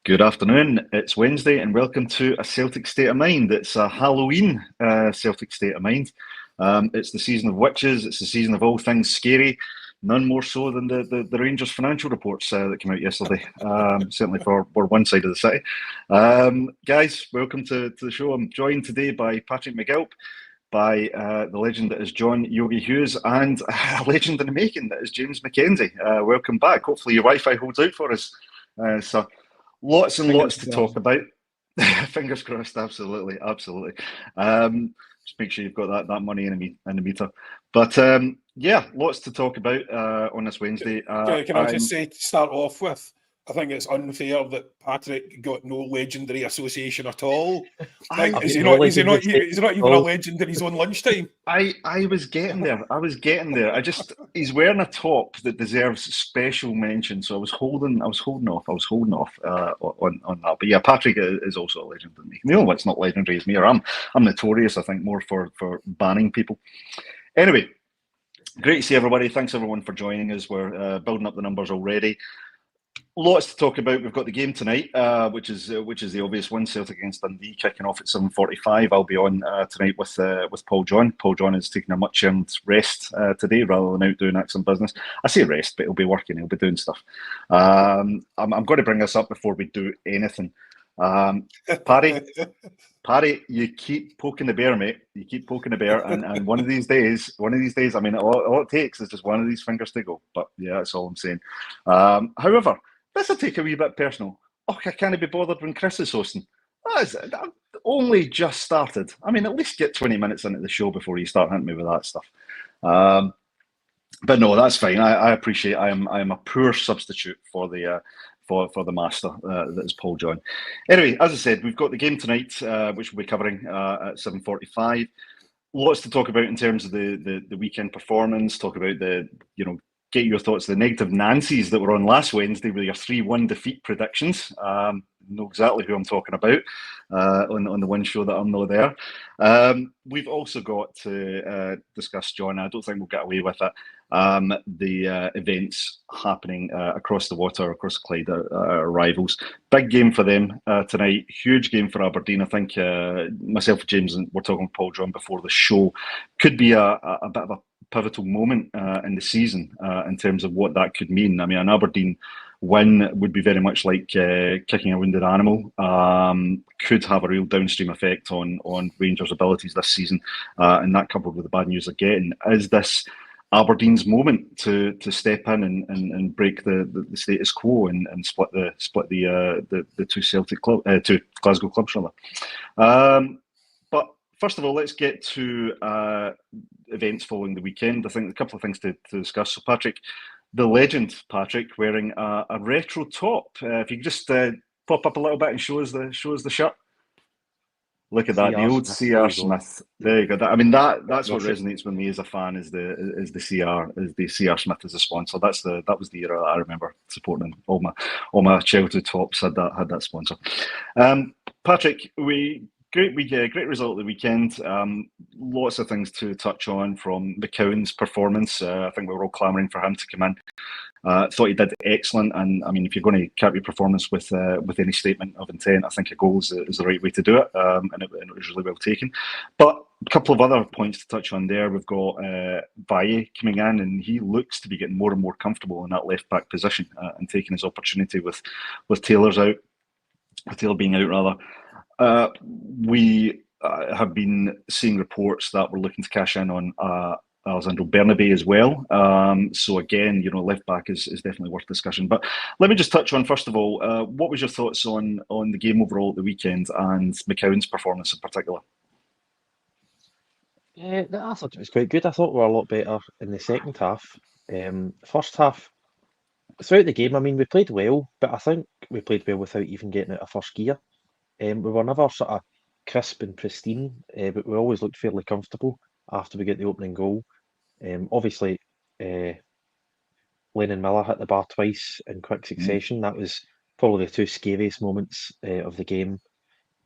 Good afternoon. It's Wednesday, and welcome to a Celtic State of Mind. It's a Halloween Celtic State of Mind. It's the season of witches. It's the season of all things scary. None more so than the Rangers financial reports that came out yesterday. Certainly for one side of the city. Guys, welcome to the show. I'm joined today by Patrick McGilp, by the legend that is John Yogi Hughes, and a legend in the making that is James McKenzie. Welcome back. Hopefully your Wi-Fi holds out for us. So lots and lots to talk about. Fingers crossed, absolutely. Just make sure you've got that money in the meter. But yeah, lots to talk about on this Wednesday. Can I just say, to start off with, I think it's unfair that Patrick got no legendary association at all. Is he not even a legend in his own lunchtime? I was getting there. He's wearing a top that deserves special mention. So I was holding off on that. But yeah, Patrick is also a legend in me. The only one that's not legendary is me, or I'm notorious, I think, more for banning people. Anyway, great to see everybody. Thanks everyone for joining us. We're building up the numbers already. Lots to talk about. We've got the game tonight, which is the obvious one. Celtic against Dundee, kicking off at 7:45. I'll be on tonight with Paul John. Paul John is taking a much-earned rest today, rather than out doing Acsom business. I say rest, but he'll be working. He'll be doing stuff. I'm going to bring this up before we do anything. Paddy, you keep poking the bear, mate. You keep poking the bear, and one of these days, I mean, all it takes is just one of these fingers to go. But yeah, that's all I'm saying. However, this will take a wee bit personal. Oh, I can't be bothered when Chris is hosting. I've only just started. I mean, at least get 20 minutes into the show before you start hitting me with that stuff. But no, that's fine. I appreciate. I am a poor substitute for the master that is Paul John. Anyway, as I said, we've got the game tonight, which we'll be covering at 7:45. Lots to talk about in terms of the weekend performance. Talk about get your thoughts. The negative Nancy's that were on last Wednesday with your 3-1 defeat predictions. Know exactly who I'm talking about on the one show that I'm not there. We've also got to discuss, John. I don't think we'll get away with it. The events happening across the water, across the Clyde, our rivals. Big game for them tonight. Huge game for Aberdeen. I think myself and James were talking with Paul John before the show. Could be a bit of a pivotal moment in the season in terms of what that could mean. I mean, an Aberdeen win would be very much like kicking a wounded animal. Could have a real downstream effect on Rangers' abilities this season, and that coupled with the bad news again, is this Aberdeen's moment to step in and break the status quo and split the two Celtic club, two Glasgow clubs rather. But first of all, let's get to events following the weekend. I think a couple of things to discuss. So, Patrick, the legend, Patrick, wearing a retro top. If you could just pop up a little bit and show us the shirt. Look at that, the old CR Smith. There you go. I mean, that's what resonates with me as a fan is the CR Smith as a sponsor. That was the era that I remember supporting. All my childhood tops had that sponsor. Patrick, great result of the weekend. Lots of things to touch on from McCowan's performance. I think we were all clamouring for him to come in. Thought he did excellent, and I mean, if you're going to cap your performance with any statement of intent, I think a goal is the right way to do it, and it was really well taken. But a couple of other points to touch on there. We've got Valle coming in, and he looks to be getting more and more comfortable in that left back position and taking his opportunity with Taylor being out rather. We have been seeing reports that we're looking to cash in on Alessandro Bernabe as well. So again, left back is definitely worth discussion. But let me just touch on, first of all, what was your thoughts on the game overall at the weekend and McCowan's performance in particular? I thought it was quite good. I thought we were a lot better in the second half. First half, throughout the game, I mean, we played well, but I think we played well without even getting out of first gear. We were never sort of crisp and pristine, but we always looked fairly comfortable after we get the opening goal. Obviously, Lennon Miller hit the bar twice in quick succession. That was probably the two scariest moments of the game.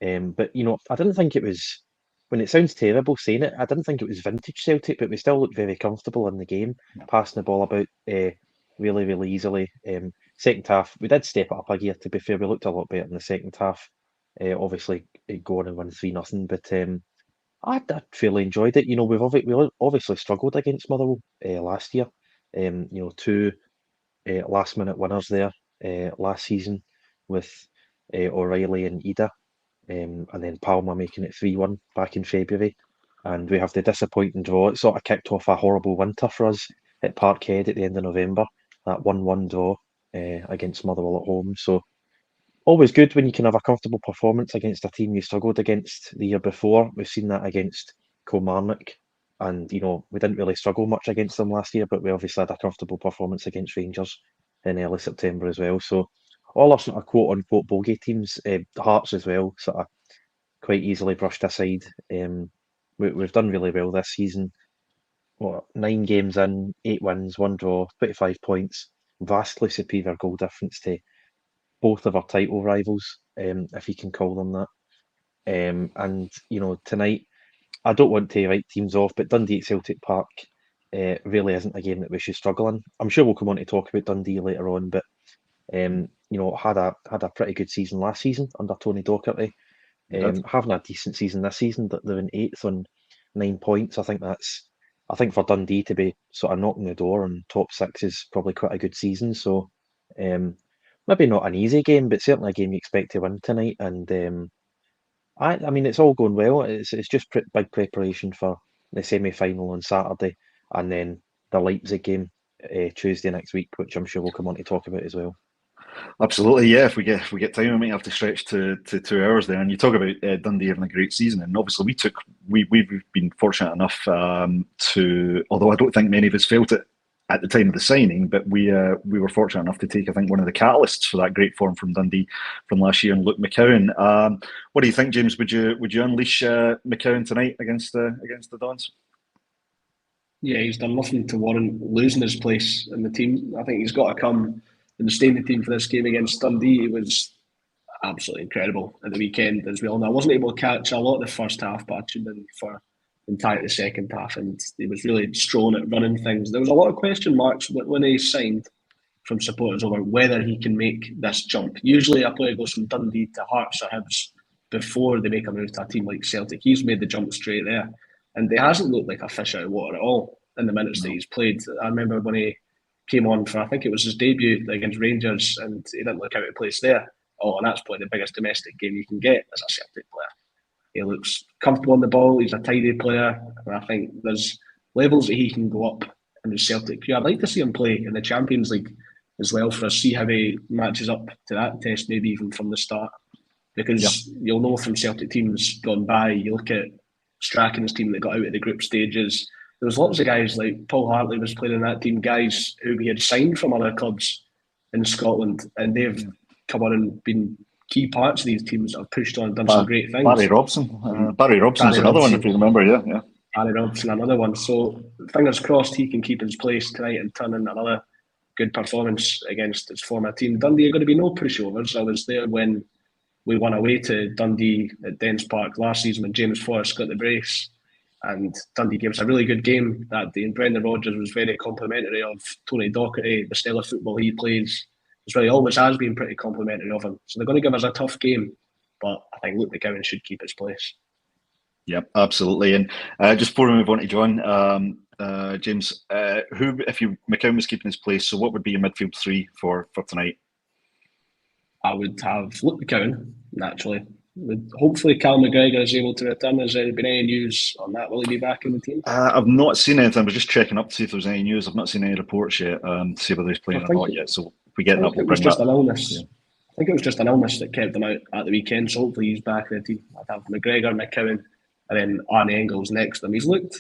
But, I didn't think it was, when it sounds terrible saying it, I didn't think it was vintage Celtic, but we still looked very comfortable in the game, passing the ball about. We really, really easily. Second half, we did step it up a gear, to be fair. We looked a lot better in the second half. Obviously, go on and win 3-0, but I fairly enjoyed it. We obviously struggled against Motherwell last year. Two last-minute winners there last season with O'Reilly and Ida, and then Palmer making it 3-1 back in February. And we have the disappointing draw. It sort of kicked off a horrible winter for us at Parkhead at the end of November, that 1-1 draw against Motherwell at home. So always good when you can have a comfortable performance against a team you struggled against the year before. We've seen that against Kilmarnock, and we didn't really struggle much against them last year, but we obviously had a comfortable performance against Rangers in early September as well. So all our sort of quote unquote bogey teams, Hearts as well, sort of quite easily brushed aside. We've done really well this season. 9 games in, 8 wins, 1 draw, 25 points, vastly superior goal difference to both of our title rivals, if you can call them that. And tonight, I don't want to write teams off, but Dundee at Celtic Park really isn't a game that we should struggle in. I'm sure we'll come on to talk about Dundee later on, but had a pretty good season last season under Tony Docherty. Having a decent season this season, that they're in 8th on 9 points. I think for Dundee to be sort of knocking the door on top 6 is probably quite a good season. So maybe not an easy game, but certainly a game you expect to win tonight. And I mean, it's all going well. It's just big preparation for the semi-final on Saturday, and then the Leipzig game Tuesday next week, which I'm sure we'll come on to talk about as well. Absolutely, yeah. If we get time, we might have to stretch to 2 hours there. And you talk about Dundee having a great season, and obviously we've been fortunate enough to, although I don't think many of us felt it at the time of the signing, but we were fortunate enough to take, I think, one of the catalysts for that great form from Dundee from last year, and Luke McCowan. What do you think, James? Would you unleash McCowan tonight against the Dons? Yeah, he's done nothing to warrant losing his place in the team. I think he's got to come and stay in the team for this game against Dundee. He was absolutely incredible at the weekend, as we all know. I wasn't able to catch a lot of the first half, but I tuned in for the entire of the second half, and he was really strolling at running things. There was a lot of question marks when he signed from supporters over whether he can make this jump. Usually a player goes from Dundee to Hearts or Hibs before they make a move to a team like Celtic. He's made the jump straight there, and he hasn't looked like a fish out of water at all in the minutes that he's played. I remember when he came on for, I think it was his debut against Rangers, and he didn't look out of place there. Oh, and that's probably the biggest domestic game you can get as a Celtic player. He looks comfortable on the ball. He's a tidy player, and I think there's levels that he can go up in the Celtic career. I'd like to see him play in the Champions League as well for us, see how he matches up to that test, maybe even from the start. Because you'll know from Celtic teams gone by, you look at Strachan's team that got out at the group stages, there was lots of guys like Paul Hartley was playing in that team, guys who we had signed from other clubs in Scotland, and they've come on and been key parts of these teams that have pushed on and done some great things. Barry Robson's another one, if you remember, yeah. Barry Robson, another one. So fingers crossed he can keep his place tonight and turn in another good performance against his former team. Dundee are going to be no pushovers. I was there when we won away to Dundee at Dens Park last season when James Forrest got the brace, and Dundee gave us a really good game that day. And Brendan Rodgers was very complimentary of Tony Docherty, the style of football he plays. It's really always has been pretty complimentary of him. So they're going to give us a tough game, but I think Luke McCowan should keep his place. Yep, absolutely. And just before we move on to John, James, who, if McCowan was keeping his place, so what would be your midfield 3 for tonight? I would have Luke McCowan, naturally. Hopefully Cal McGregor is able to return. Has there been any news on that? Will he be back in the team? I've not seen anything. I was just checking up to see if there was any news. I've not seen any reports yet to see whether he's playing or not yet. So if we get that, we'll bring that. An illness. Yeah. I think it was just an illness that kept him out at the weekend. So hopefully he's back in the team. I'd have McGregor, McCowan, and then Arne Engels next to him. He's looked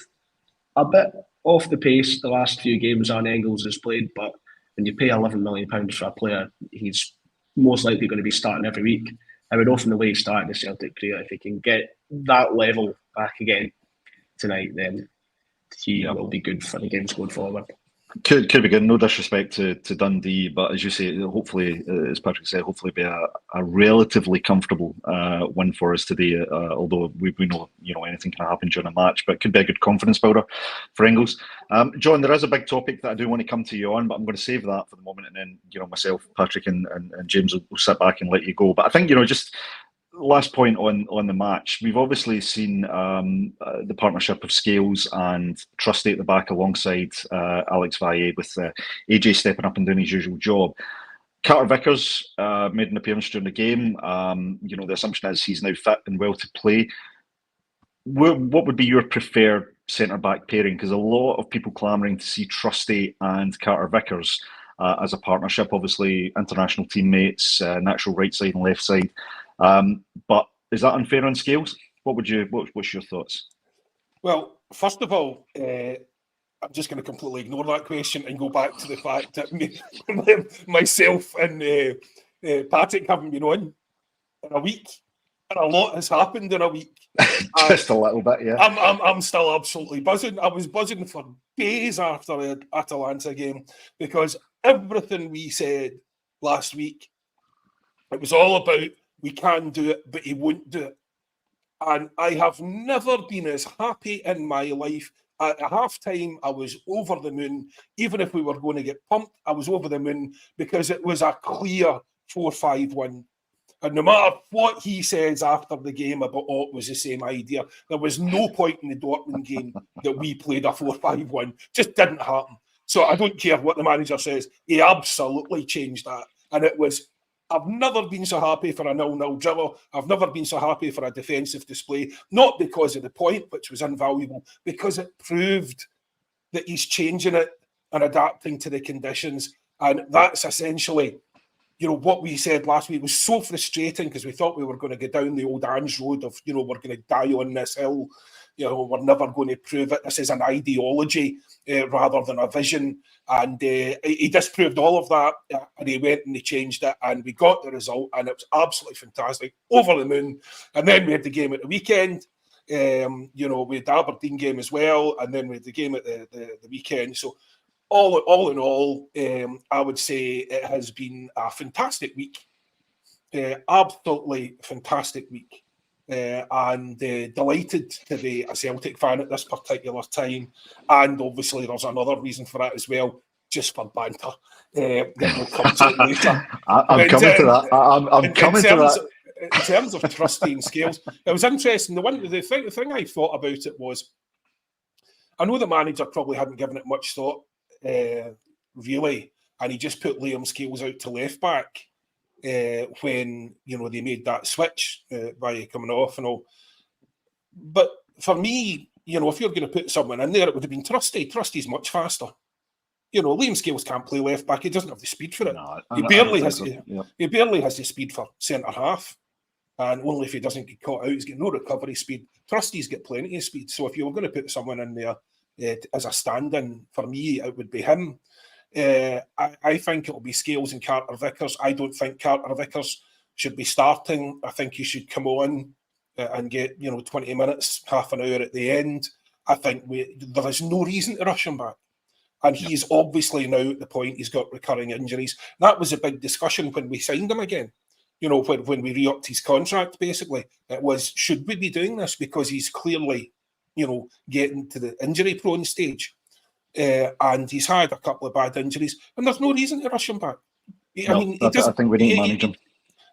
a bit off the pace the last few games Arne Engels has played, but when you pay £11 million for a player, he's most likely going to be starting every week. I would know from the way he started the Celtic career, if he can get that level back again tonight, then he will be good for the games going forward. Could be good. No disrespect to Dundee, but as you say, hopefully, as Patrick said, hopefully be a relatively comfortable win for us today. Although we know anything can happen during a match, but it could be a good confidence builder for Ingles. John, there is a big topic that I do want to come to you on, but I'm going to save that for the moment, and then myself, Patrick, and James will sit back and let you go. But I think just last point on the match, we've obviously seen the partnership of Scales and Trusty at the back alongside Alex Valle, with AJ stepping up and doing his usual job. Carter Vickers made an appearance during the game. The assumption is he's now fit and well to play. What would be your preferred centre-back pairing? Because a lot of people clamouring to see Trusty and Carter Vickers as a partnership. Obviously, international teammates, natural right side and left side. But is that unfair on Scales? What's your thoughts? Well, first of all, I'm just going to completely ignore that question and go back to the fact that myself and Patrick haven't been on in a week, and a lot has happened in a week. Just a little bit, yeah. I'm still absolutely buzzing. I was buzzing for days after the Atalanta game, because everything we said last week, it was all about we can do it, but he won't do it. And I have never been as happy in my life. At half-time, I was over the moon. Even if we were going to get pumped, I was over the moon, because it was a clear 4-5 win. And no matter what he says after the game about, it was the same idea, there was no point in the Dortmund game that we played a 4-5 win. Just didn't happen. So I don't care what the manager says. He absolutely changed that. And it was, I've never been so happy for a 0-0 dribble. I've never been so happy for a defensive display, not because of the point, which was invaluable, because it proved that he's changing it and adapting to the conditions. And that's essentially, what we said last week was so frustrating, because we thought we were going to go down the old Ange road of, we're going to die on this hill. We're never going to prove it. This is an ideology rather than a vision. And he disproved all of that, and he went and he changed it, and we got the result, and it was absolutely fantastic, over the moon. And then we had the game at the weekend. We had the Aberdeen game as well, and then we had the game at the weekend. So all in all, I would say it has been a fantastic week, absolutely fantastic week. And delighted to be a Celtic fan at this particular time. And obviously there's another reason for that as well, just for banter. That will come to it later. I'm coming to that. I'm coming to that. In terms of Trusty and Scales, it was interesting. The thing I thought about it was, I know the manager probably hadn't given it much thought, really, and he just put Liam Scales out to left back. When they made that switch by coming off and all. But for me, if you're going to put someone in there, it would have been Trusty. Trusty's much faster. Liam Scales can't play left back. He doesn't have the speed for it. No, he barely has the speed for centre half, and only if he doesn't get caught out, he's got no recovery speed. Trusty's got plenty of speed. So if you were going to put someone in there as a stand-in, for me, it would be him. I think it'll be Scales and Carter Vickers. I don't think Carter Vickers should be starting. I think he should come on and get 20 minutes, half an hour at the end. I think there is no reason to rush him back. And he's obviously now at the point he's got recurring injuries. That was a big discussion when we signed him again. When we re-upped his contract, basically, it was, should we be doing this? Because he's clearly, getting to the injury-prone stage. And he's had a couple of bad injuries, and there's no reason to rush him back. I think we need to manage him.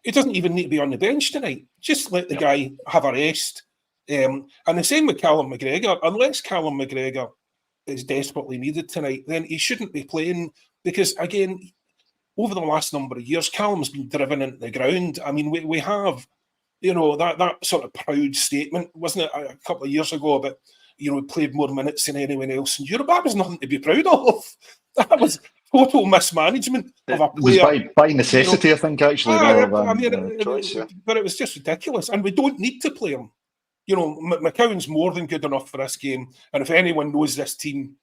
He doesn't even need to be on the bench tonight. Just let the guy have a rest. And the same with Callum McGregor. Unless Callum McGregor is desperately needed tonight, then he shouldn't be playing, because, again, over the last number of years, Callum's been driven into the ground. I mean, we have, that sort of proud statement, wasn't it, a couple of years ago, about played more minutes than anyone else in Europe. That was nothing to be proud of. That was total mismanagement of a player. It was by necessity, I think, actually. But it was just ridiculous. And we don't need to play him. McCowan's more than good enough for this game. And if anyone knows this team,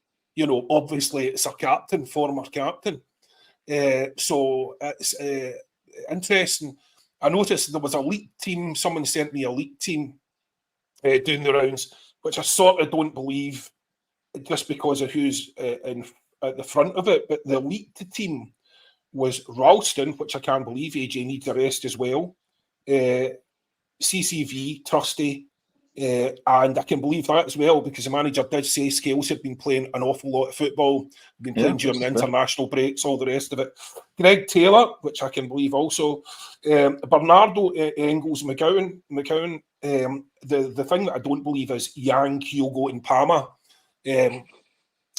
obviously it's our captain, former captain. So it's interesting. I noticed there was a league team. Someone sent me a league team doing the rounds, which I sort of don't believe, just because of who's in at the front of it, but the elite team was Ralston, which I can't believe AJ needs a rest as well, CCV, Trusty, and I can believe that as well because the manager did say Scales had been playing an awful lot of football, been playing during the international breaks, all the rest of it. Greg Taylor, which I can believe also, Bernardo Engels, McGowan. The thing that I don't believe is Yang, Kyogo, and Palmer.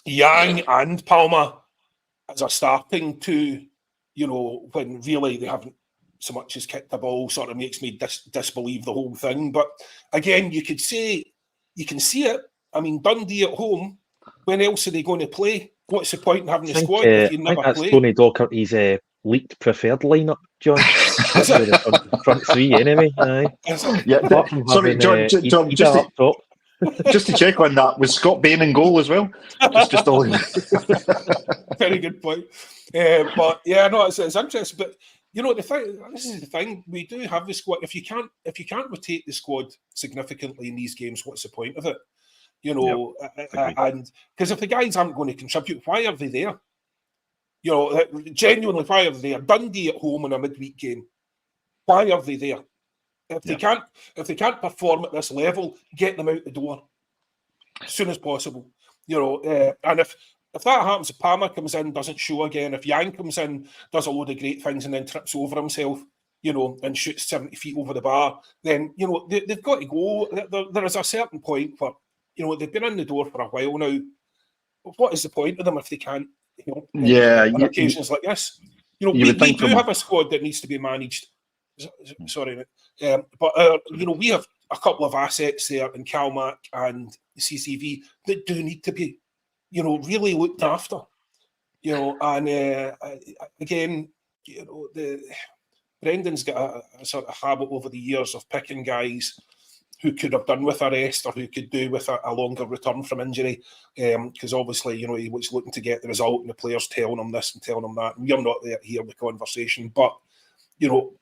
Yang and Palmer as a starting two, when really they haven't so much as kicked the ball, sort of makes me disbelieve the whole thing. But again, you can see it. I mean, Dundee at home, when else are they going to play? What's the point in having a squad if you never play? I think that's Tony Docherty's leaked preferred lineup, John. the front three, anyway. Yeah, sorry, John, just to check on that, was Scott Bain in goal as well? Just all. Very good point. But yeah, no, it's interesting. But this is the thing. We do have the squad. If you can't rotate the squad significantly in these games, what's the point of it? And because if the guys aren't going to contribute, why are they there? Genuinely, why are they there? Dundee at home in a midweek game. Why are they there? If they can't perform at this level, get them out the door as soon as possible. And if that happens, if Palmer comes in, doesn't show again, if Yang comes in, does a load of great things and then trips over himself, and shoots 70 feet over the bar, then they've got to go. There is a certain point where they've been in the door for a while now. What is the point of them if they can't? On occasions like this, we do have a squad that needs to be managed. Sorry, but we have a couple of assets there in Calmac and CCV that do need to be, really looked after. And again, Brendan's got a sort of habit over the years of picking guys who could have done with a rest or who could do with a longer return from injury, because obviously, he was looking to get the result and the players telling him this and telling him that. And we're not there here in the conversation, but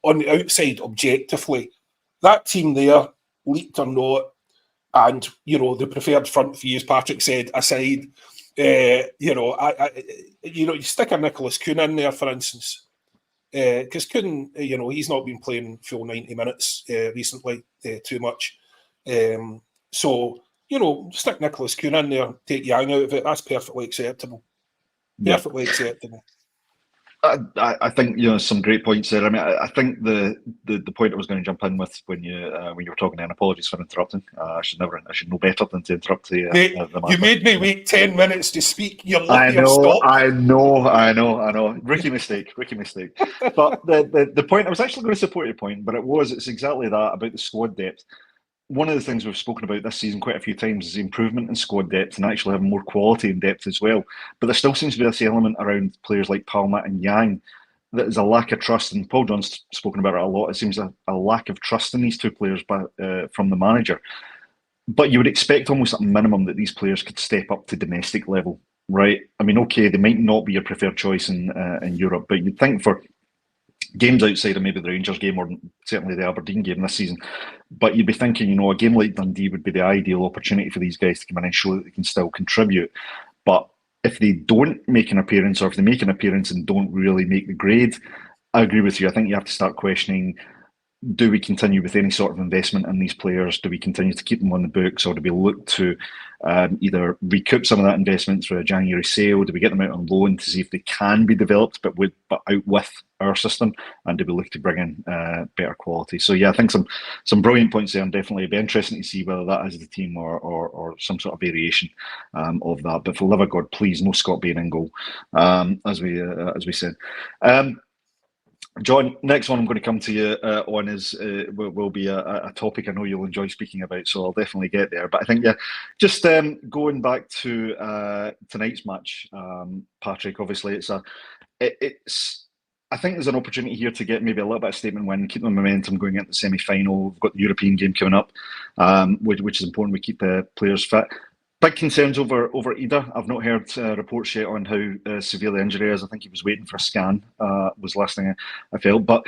on the outside, objectively, that team there, leaked or not, and the preferred front three, as Patrick said, aside, you stick a Nicholas Kuhn in there, for instance, because Kuhn, he's not been playing full 90 minutes recently too much. So stick Nicholas Kuhn in there, take Yang out of it. That's perfectly acceptable. Perfectly acceptable. I think some great points there. I mean, I think the point I was going to jump in with when you were talking, and apologies for interrupting. I should know better than to interrupt the you made me wait 10 minutes to speak. I know. Rookie mistake. But the point I was actually going to support your point, but it's exactly that about the squad depth. One of the things we've spoken about this season quite a few times is the improvement in squad depth and actually having more quality in depth as well. But there still seems to be this element around players like Palma and Yang that is a lack of trust, and Paul John's spoken about it a lot. It seems a lack of trust in these two players from the manager. But you would expect almost at a minimum that these players could step up to domestic level, right? I mean, okay, they might not be your preferred choice in Europe, but you'd think for games outside of maybe the Rangers game or certainly the Aberdeen game this season, but you'd be thinking, a game like Dundee would be the ideal opportunity for these guys to come in and show that they can still contribute. But if they don't make an appearance, or if they make an appearance and don't really make the grade, I agree with you. I think you have to start questioning, do we continue with any sort of investment in these players? Do we continue to keep them on the books, or do we look to either recoup some of that investment through a January sale? Do we get them out on loan to see if they can be developed, but out with our system? And do we look to bring in better quality? So yeah, I think some brilliant points there, and definitely it'd be interesting to see whether that is the team or some sort of variation of that. But for the love of God, please, no Scott Bain in goal, as we said. John, next one I'm going to come to you on will be a topic I know you'll enjoy speaking about, so I'll definitely get there. But I think, just going back to tonight's match, Patrick, obviously I think there's an opportunity here to get maybe a little bit of statement win, keep the momentum going into the semi-final. We've got the European game coming up, which is important. We keep players fit. Big concerns over Ida. I've not heard reports yet on how severe the injury is. I think he was waiting for a scan, was the last thing I felt. But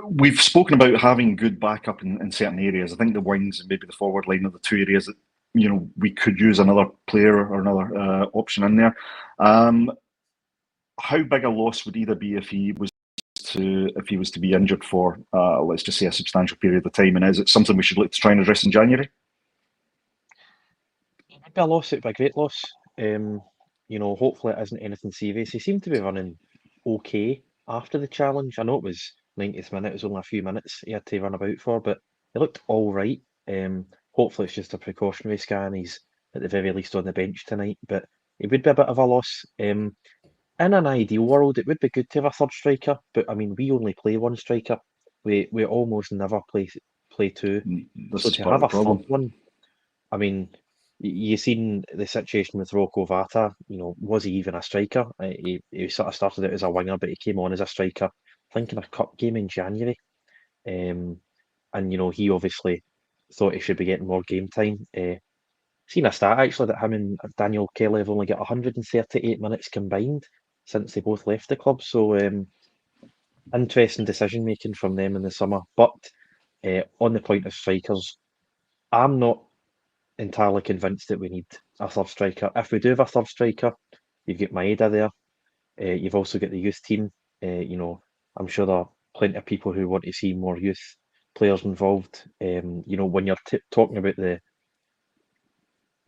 we've spoken about having good backup in certain areas. I think the wings and maybe the forward line are the two areas that we could use another player or another option in there. How big a loss would either be if he was to be injured for, let's just say, a substantial period of time? And is it something we should look to try and address in January? It would be a loss. It would be a great loss. Hopefully it isn't anything serious. He seemed to be running okay after the challenge. I know it was 90th minute. It was only a few minutes he had to run about for, but he looked all right. Hopefully it's just a precautionary scan. He's at the very least on the bench tonight, but it would be a bit of a loss. In an ideal world, it would be good to have a third striker, but I mean, we only play one striker. We almost never play two. This So is to part have of a the problem. third one, I mean, you seen the situation with Rocco Vata. Was he even a striker? He sort of started out as a winger, but he came on as a striker, I think in a cup game in January. And he obviously thought he should be getting more game time. Seen a stat actually that him and Daniel Kelly have only got 138 minutes combined since they both left the club. So interesting decision making from them in the summer. But on the point of strikers, I'm not entirely convinced that we need a third striker. If we do have a third striker, you've got Maeda there. You've also got the youth team. I'm sure there are plenty of people who want to see more youth players involved. When you're talking about the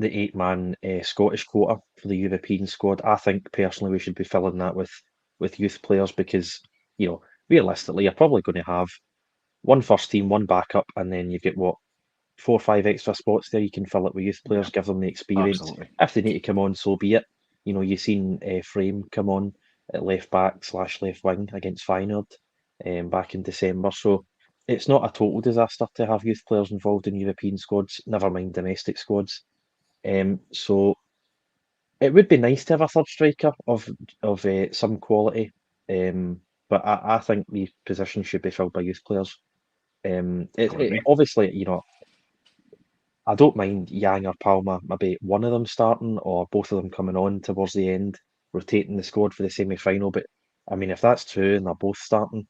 8-man Scottish quota for the European squad, I think personally we should be filling that with youth players because, realistically, you're probably going to have one first team, one backup, and then you've got 4 or 5 extra spots there. You can fill it with youth players, give them the experience. Absolutely. If they need to come on, so be it. You've seen Frame come on at left back / left wing against Feyenoord back in December. So it's not a total disaster to have youth players involved in European squads, never mind domestic squads. So it would be nice to have a third striker of some quality. But I think these positions should be filled by youth players. Obviously, I don't mind Yang or Palmer, maybe one of them starting or both of them coming on towards the end, rotating the squad for the semi-final. But I mean, if that's true and they're both starting,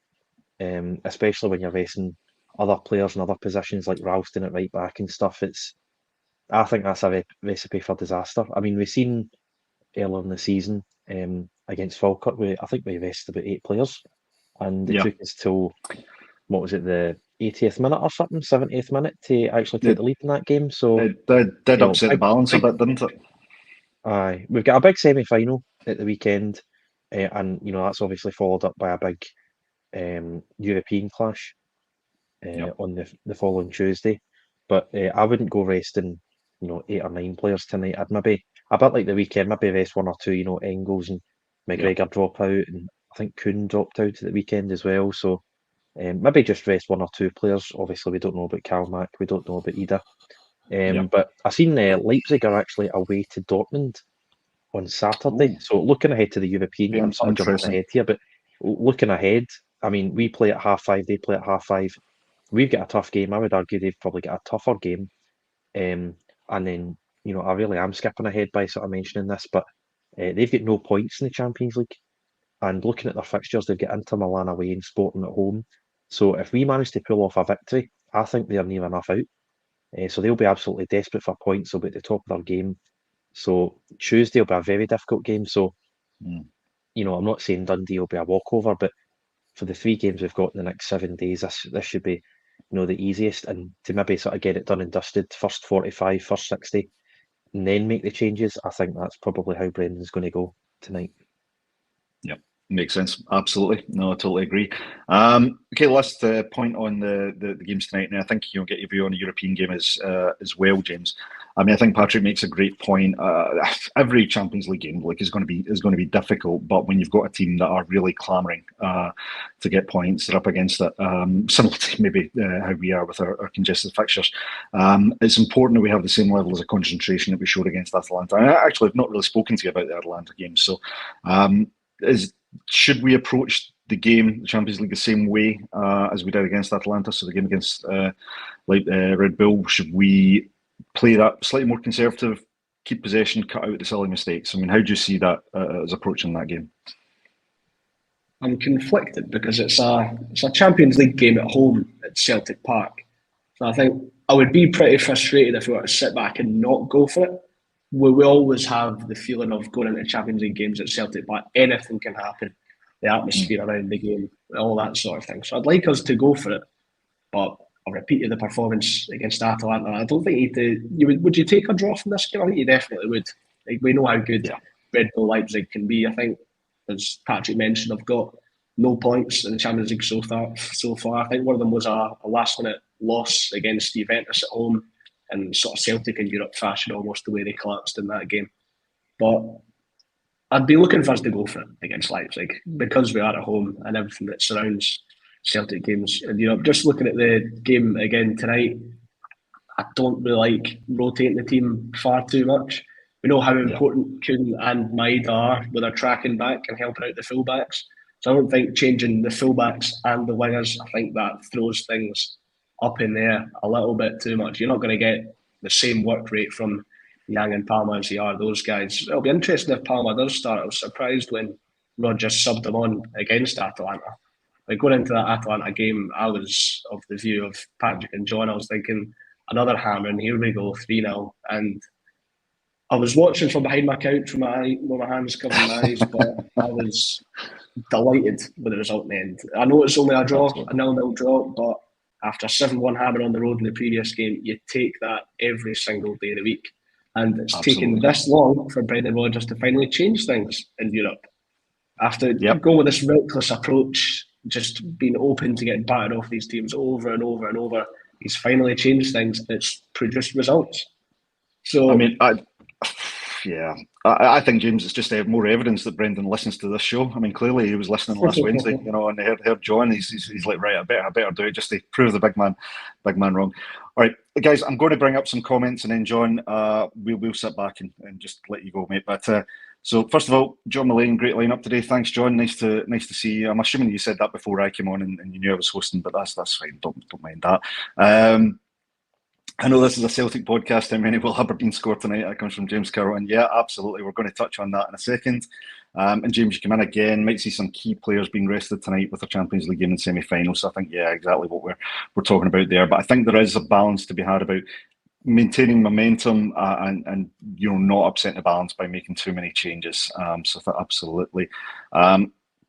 especially when you're racing other players in other positions like Ralston at right back and stuff, I think that's a recipe for disaster. I mean, we've seen earlier in the season against Falkirk, I think we rested about 8 players, and it took us till, what was it, the 80th minute or something, 70th minute to actually take the lead in that game. So it did upset the balance a bit, didn't it? Aye, we've got a big semi-final at the weekend, and that's obviously followed up by a big European clash on the following Tuesday. But I wouldn't go resting 8 or 9 players tonight. I'd maybe, a bit like the weekend, maybe rest 1 or 2. Engels and McGregor drop out, and I think Kuhn dropped out at the weekend as well. So maybe just rest 1 or 2 players. Obviously, we don't know about Kalmack, we don't know about Ida. But I seen Leipzig are actually away to Dortmund on Saturday. So looking ahead to the European game, I'm sort of jumping ahead here, but looking ahead, I mean, we play at 5:30, they play at 5:30. We've got a tough game. I would argue they've probably got a tougher game. And then, I really am skipping ahead by sort of mentioning this, but they've got no points in the Champions League. And looking at their fixtures, they've got Inter Milan away and Sporting at home. So if we manage to pull off a victory, I think they're near enough out. So they'll be absolutely desperate for points. They'll be at the top of their game. So Tuesday will be a very difficult game. So, I'm not saying Dundee will be a walkover, but for the 3 games we've got in the next 7 days, this should be, the easiest. And to maybe sort of get it done and dusted, first 45, first 60, and then make the changes, I think that's probably how Brendan's going to go tonight. Yep. Makes sense. Absolutely. No, I totally agree. Okay, last point on the games tonight. And I think you'll get your view on the European game as well, James. I mean, I think Patrick makes a great point. Every Champions League game is going to be difficult, but when you've got a team that are really clamouring to get points, they're up against it. Similar to maybe how we are with our congested fixtures. It's important that we have the same level of concentration that we showed against Atalanta. I actually have not really spoken to you about the Atalanta game, so should we approach the game, the Champions League, the same way as we did against Atalanta? So the game against Red Bull, should we play that slightly more conservative, keep possession, cut out the silly mistakes? I mean, how do you see that as approaching that game? I'm conflicted because it's a Champions League game at home at Celtic Park. So I think I would be pretty frustrated if we were to sit back and not go for it. We always have the feeling of going into Champions League games at Celtic, but anything can happen. The atmosphere around the game, all that sort of thing. So I'd like us to go for it, but I'll repeat you the performance against Atalanta. I don't think would you take a draw from this game? I think you definitely would. Like, we know how good Red Bull Leipzig can be. I think, as Patrick mentioned, I've got no points in the Champions League so far. I think one of them was a last-minute loss against Juventus at home, and sort of Celtic in Europe fashion, almost the way they collapsed in that game. But I'd be looking for us to go for it against Leipzig because we are at home and everything that surrounds Celtic games in Europe. Just looking at the game again tonight, I don't really like rotating the team far too much. We know how important Kuhn and Maeda are with their tracking back and helping out the fullbacks. So I don't think changing the fullbacks and the wingers, I think that throws things up in there a little bit too much. You're not going to get the same work rate from Yang and Palma as you are those guys. It'll be interesting if Palma does start. I was surprised when Rodgers subbed him on against Atalanta. Like, going into that Atalanta game, I was of the view of Patrick and John. I was thinking, another hammer, and here we go, 3-0. And I was watching from behind my couch with my hands covering my eyes, but I was delighted with the result in the end. I know it's only a draw, a 0-0 draw, but after 7-1 hammer on the road in the previous game, you take that every single day of the week. And it's taken this long for Brendan Rodgers to finally change things in Europe. After going with this reckless approach, just being open to getting battered off these teams over and over and over, he's finally changed things. It's produced results. So, I mean, I think, James, it's just more evidence that Brendan listens to this show. I mean, clearly he was listening last Wednesday, and heard John. He's like, right, I better do it just to prove the big man wrong. All right, guys, I'm going to bring up some comments, and then John, we'll sit back and just let you go, mate. But so first of all, John Mullane, great lineup today. Thanks, John. Nice to see you. I'm assuming you said that before I came on, and you knew I was hosting, but that's fine. Don't mind that. I know this is a Celtic podcast. How many will Aberdeen score tonight? That comes from James Carroll. And yeah, absolutely. We're going to touch on that in a second. And James, you come in again. Might see some key players being rested tonight with the Champions League game in semi-final. So I think, yeah, exactly what we're talking about there. But I think there is a balance to be had about maintaining momentum and not upsetting the balance by making too many changes. So absolutely.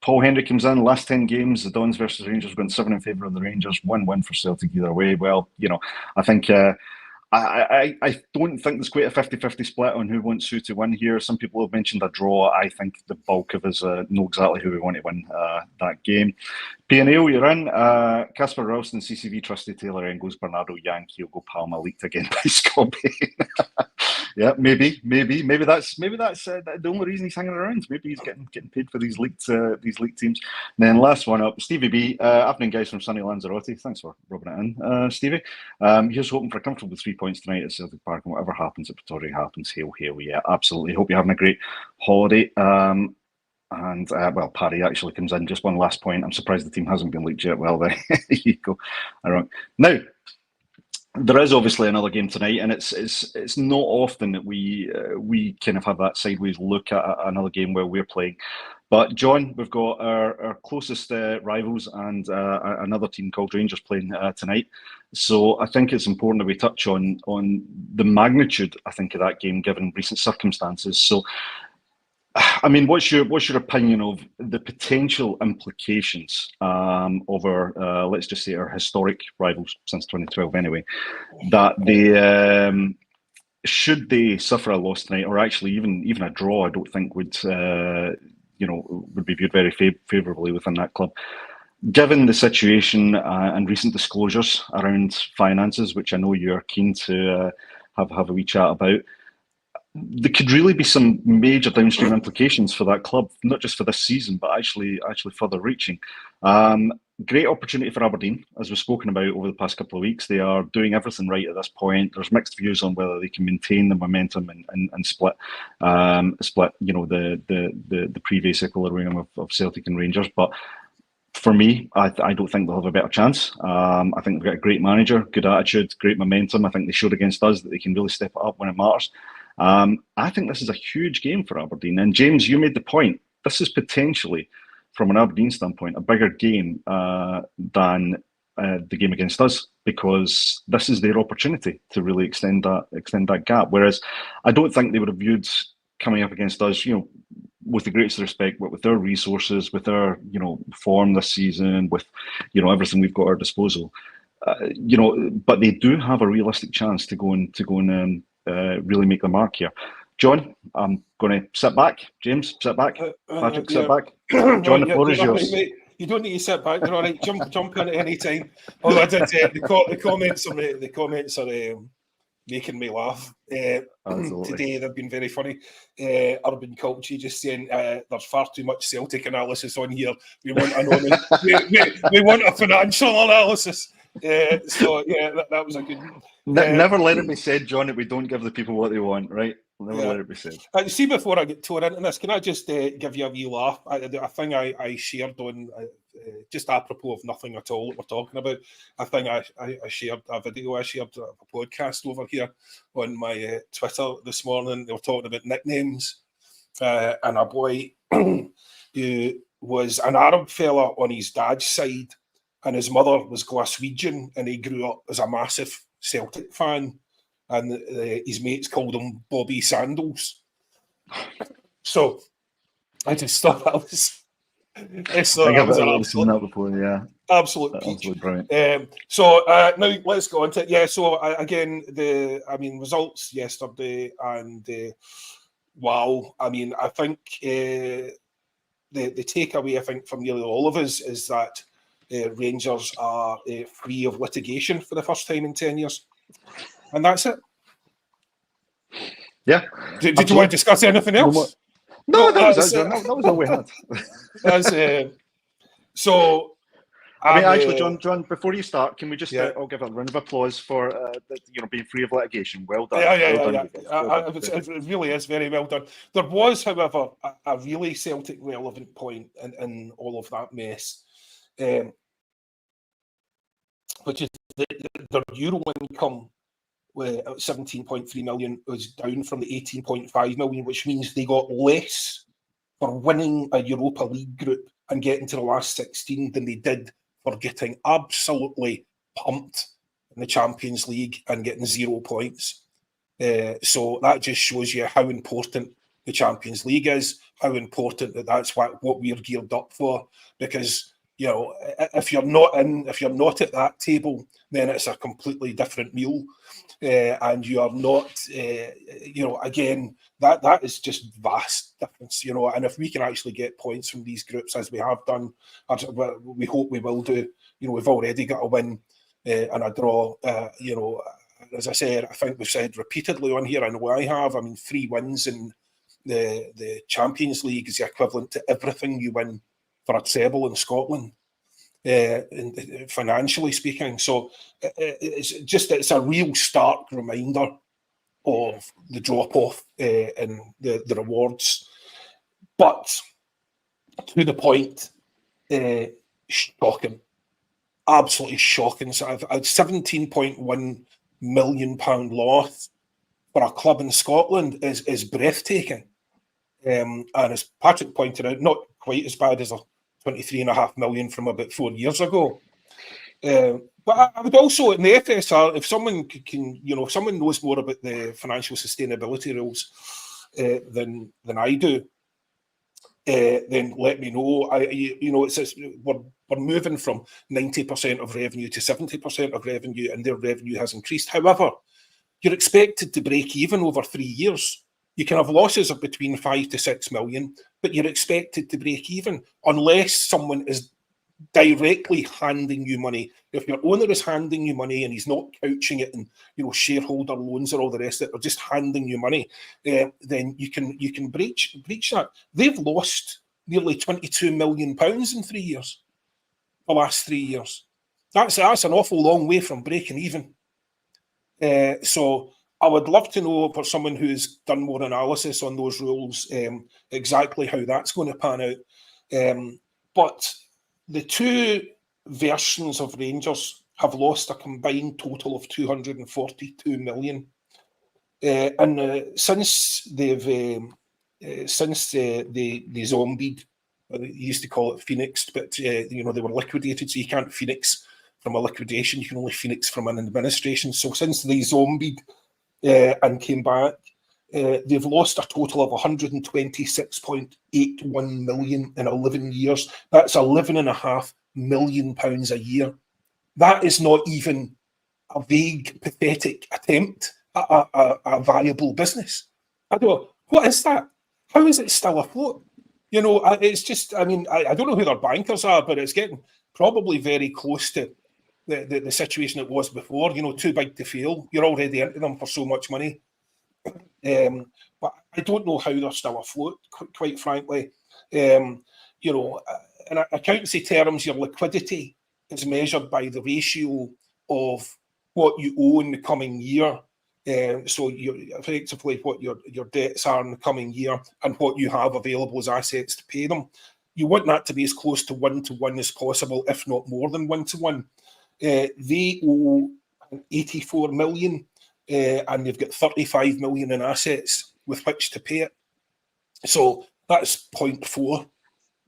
Paul Henry comes in, last 10 games, the Dons versus Rangers went 7 in favour of the Rangers, 1-1 for Celtic either way. Well, I think I don't think there's quite a 50-50 split on who wants who to win here. Some people have mentioned a draw. I think the bulk of us know exactly who we want to win that game. P&L, you're in. Casper Ralston, CCV, Trusty Taylor, Engels, Bernardo, Yang, Kyogo, Palma, leaked again by Scott Bain. Yeah, maybe that's the only reason he's hanging around. Maybe he's getting paid for these leaked teams. And then last one up, Stevie B. Afternoon, guys, from sunny Lanzarote. Thanks for rubbing it in, Stevie. Here's hoping for a comfortable 3 points tonight at Celtic Park, and whatever happens at Pretoria happens. Hail, yeah, absolutely. Hope you're having a great holiday. And Paddy actually comes in. Just one last point. I'm surprised the team hasn't been leaked yet. Well, there you go. Now, there is obviously another game tonight, and it's not often that we kind of have that sideways look at another game where we're playing. But John, we've got our closest rivals and another team called Rangers playing tonight. So I think it's important that we touch on the magnitude, I think, of that game given recent circumstances. So, I mean, what's your opinion of the potential implications of our, let's just say, our historic rivals since 2012 anyway, that they, should they suffer a loss tonight, or actually even a draw, I don't think would be viewed very favourably within that club. Given the situation and recent disclosures around finances, which I know you're keen to have a wee chat about, there could really be some major downstream implications for that club, not just for this season, but actually further reaching. Great opportunity for Aberdeen, as we've spoken about over the past couple of weeks. They are doing everything right at this point. There's mixed views on whether they can maintain the momentum and split, the previous equilibrium of Celtic and Rangers. But for me, I don't think they'll have a better chance. I think they've got a great manager, good attitude, great momentum. I think they showed against us that they can really step it up when it matters. I think this is a huge game for Aberdeen. And James, you made the point. This is potentially, from an Aberdeen standpoint, a bigger game than the game against us, because this is their opportunity to really extend that gap. Whereas I don't think they would have viewed coming up against us, with the greatest respect, but with their resources, with their form this season, with everything we've got at our disposal, but they do have a realistic chance to go and really make the mark here. John, I'm going to sit back. James, sit back. Patrick, sit back. John, the floor is yours. Mate, you don't need to sit back. You're all right. Jump in at any time. Although I did the comments are making me laugh. Today they've been very funny. Urban Culture just saying there's far too much Celtic analysis on here. We want we want a financial analysis. So yeah, that was a good. Never let it be said, John, that we don't give the people what they want, right? Never let it be said. See, before I get torn into this, can I just give you a wee laugh? A thing I shared on, just apropos of nothing at all that we're talking about. I think I shared a video, I shared a podcast over here on my Twitter this morning. They were talking about nicknames, and a boy who was an Arab fella on his dad's side, and his mother was Glaswegian, and he grew up as a massive Celtic fan, and his mates called him Bobby Sandals. So I just thought that was... I've seen that before, yeah. Absolute peach. Absolutely brilliant. Now let's go on to it. Yeah, so again, results yesterday, and wow. I mean, I think the takeaway, I think, from nearly all of us is that Rangers are free of litigation for the first time in 10 years. And that's it. Yeah. Did you want to discuss anything else? No, that was all we had. So, actually, John, before you start, can we just I'll give a round of applause for being free of litigation. Well done. It really is very well done. There was, however, a really Celtic relevant point in all of that mess, which is their Euro income at 17.3 million was down from the 18.5 million, which means they got less for winning a Europa League group and getting to the last 16 than they did for getting absolutely pumped in the Champions League and getting 0 points. So that just shows you how important the Champions League is, how important that's what we're geared up for, because if you're not at that table, then it's a completely different meal, and you are not. Again, that is just vast difference. And if we can actually get points from these groups, as we have done, we hope we will do. We've already got a win and a draw. As I said, I think we've said repeatedly on here. I know I have. I mean, 3 wins in the Champions League is the equivalent to everything you win for a treble in Scotland, financially speaking. So it's a real stark reminder of the drop-off in the rewards. But to the point, shocking. Absolutely shocking. So I've £17.1 million loss for a club in Scotland is breathtaking. And as Patrick pointed out, not quite as bad as a 23.5 million from about 4 years ago. But I would also, in the FSR, if someone can, if someone knows more about the financial sustainability rules than I do, then let me know. We're moving from 90% of revenue to 70% of revenue, and their revenue has increased. However, you're expected to break even over 3 years. You can have losses of between 5 to 6 million, but you're expected to break even unless someone is directly handing you money. If your owner is handing you money and he's not couching it in shareholder loans or all the rest of it, or just handing you money, then you can breach that. They've lost nearly £22 million in 3 years. The last 3 years. That's an awful long way from breaking even. So I would love to know for someone who's done more analysis on those rules exactly how that's going to pan out. But the 2 versions of Rangers have lost a combined total of 242 million. And since they zombied, they used to call it phoenixed, but they were liquidated, so you can't phoenix from a liquidation. You can only phoenix from an administration. So since they zombied and came back, they've lost a total of 126.81 million in 11 years. That's £11.5 million a year. That is not even a vague, pathetic attempt at a viable business. I don't. What is that? How is it still afloat? It's just. I mean, I don't know who their bankers are, but it's getting probably very close to the situation it was before. Too big to fail. You're already into them for so much money. But I don't know how they're still afloat, quite frankly. In accountancy terms, your liquidity is measured by the ratio of what you owe in the coming year. So effectively what your debts are in the coming year and what you have available as assets to pay them. You want that to be as close to 1-to-1 as possible, if not more than 1-to-1. They owe 84 million and they've got 35 million in assets with which to pay it. So that's 0.4.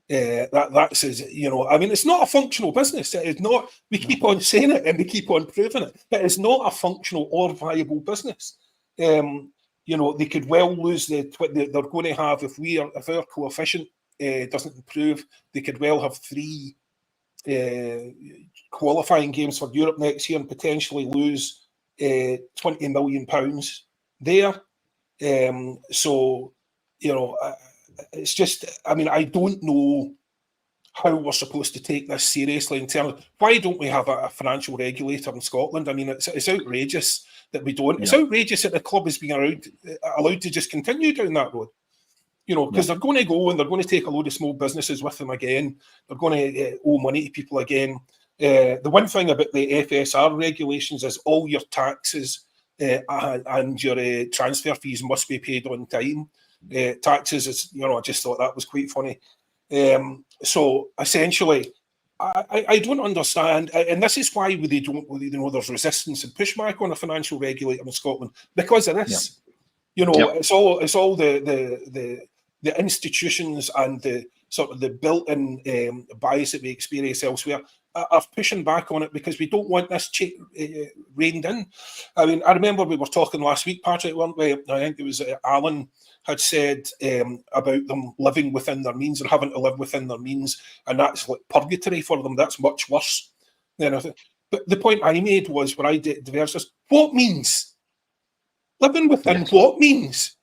That's it's not a functional business. It is not. We keep on saying it and we keep on proving it. It is not a functional or viable business. They could well lose they're going to have if our coefficient doesn't improve, they could well have 3 qualifying games for Europe next year and potentially lose £20 million there. It's just, I don't know how we're supposed to take this seriously in terms of why don't we have a financial regulator in Scotland? It's outrageous that we don't. Yeah. It's outrageous that the club is being allowed to just continue down that road. Because they're going to go and they're going to take a load of small businesses with them again. They're going to owe money to people again. The one thing about the FSR regulations is all your taxes and your transfer fees must be paid on time. Taxes is, I just thought that was quite funny. So essentially, I don't understand, and this is why they don't, there's resistance and pushback on a financial regulator in Scotland because of this. It's all the institutions and the sort of the built-in bias that we experience elsewhere are pushing back on it because we don't want this reined in. I remember we were talking last week, Patrick, weren't we? I think it was Alan had said about them living within their means and having to live within their means, and that's like purgatory for them. That's much worse than anything. But the point I made was when I diverged this, what means? Living within what means?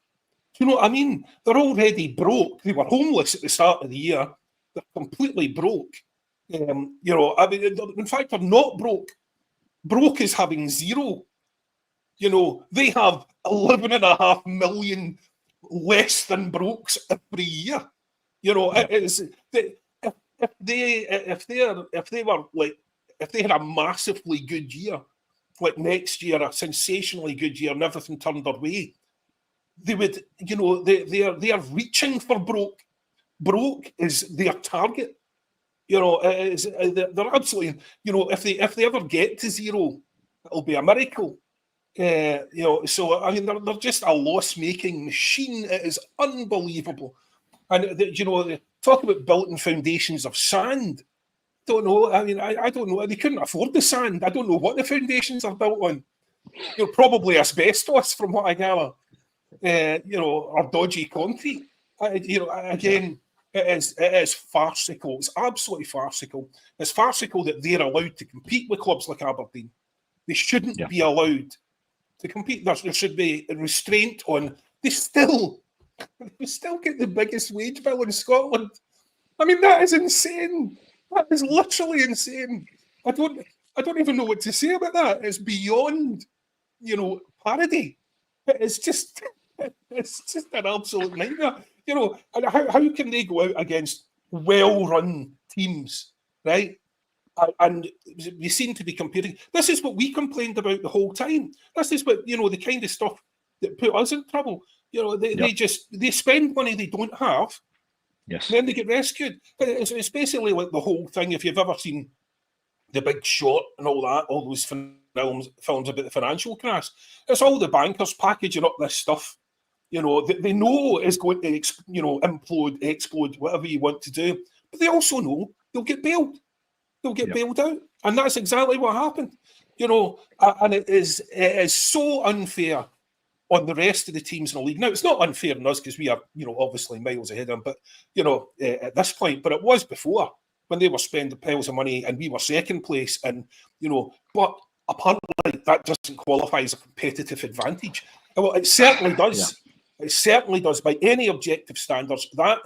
Do you know what I mean? They're already broke. They were homeless at the start of the year. They're completely broke. In fact, they're not broke. Broke is having zero. They have 11.5 million less than brokes every year. If they had a massively good year, like next year, a sensationally good year, and everything turned their way, they would, they are reaching for broke. Broke is their target. They're absolutely, if they ever get to zero, it'll be a miracle. They're just a loss-making machine. It is unbelievable. And they talk about built-in foundations of sand. Don't know. I don't know. They couldn't afford the sand. I don't know what the foundations are built on. Probably asbestos, from what I gather. Or dodgy concrete. Again, it is farcical. It's absolutely farcical. It's farcical that they're allowed to compete with clubs like Aberdeen. They shouldn't be allowed to compete. There should be a restraint on. They still get the biggest wage bill in Scotland. That is insane. That is literally insane. I don't even know what to say about that. It's beyond, parody. It's just an absolute nightmare. And how can they go out against well-run teams, right? And we seem to be comparing. This is what we complained about the whole time. This is what, the kind of stuff that put us in trouble. They spend money they don't have. Yes. And then they get rescued. It's basically like the whole thing. If you've ever seen The Big Short and all that, all those films about the financial crash, it's all the bankers packaging up this stuff. They know is going to implode, explode, whatever you want to do. But they also know they'll get bailed. they'll get bailed out. And that's exactly what happened. And it is so unfair on the rest of the teams in the league. Now, it's not unfair on us because we are, obviously miles ahead of them, but, at this point, but it was before when they were spending piles of money and we were second place. And, but apparently that doesn't qualify as a competitive advantage. Well, it certainly does. Yeah. It certainly does. By any objective standards, that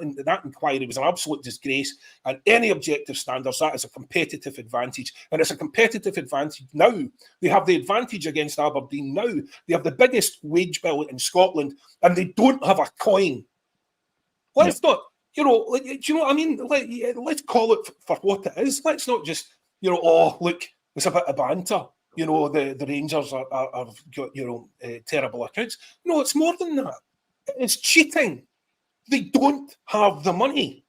inquiry was an absolute disgrace. And any objective standards, that is a competitive advantage. And it's a competitive advantage now. They have the advantage against Aberdeen now. They have the biggest wage bill in Scotland, and they don't have a coin. Let's not, do you know what I mean? Let's call it for what it is. Let's not just, look, it's a bit of banter. The Rangers have got, terrible accounts. No, it's more than that. It's cheating. They don't have the money.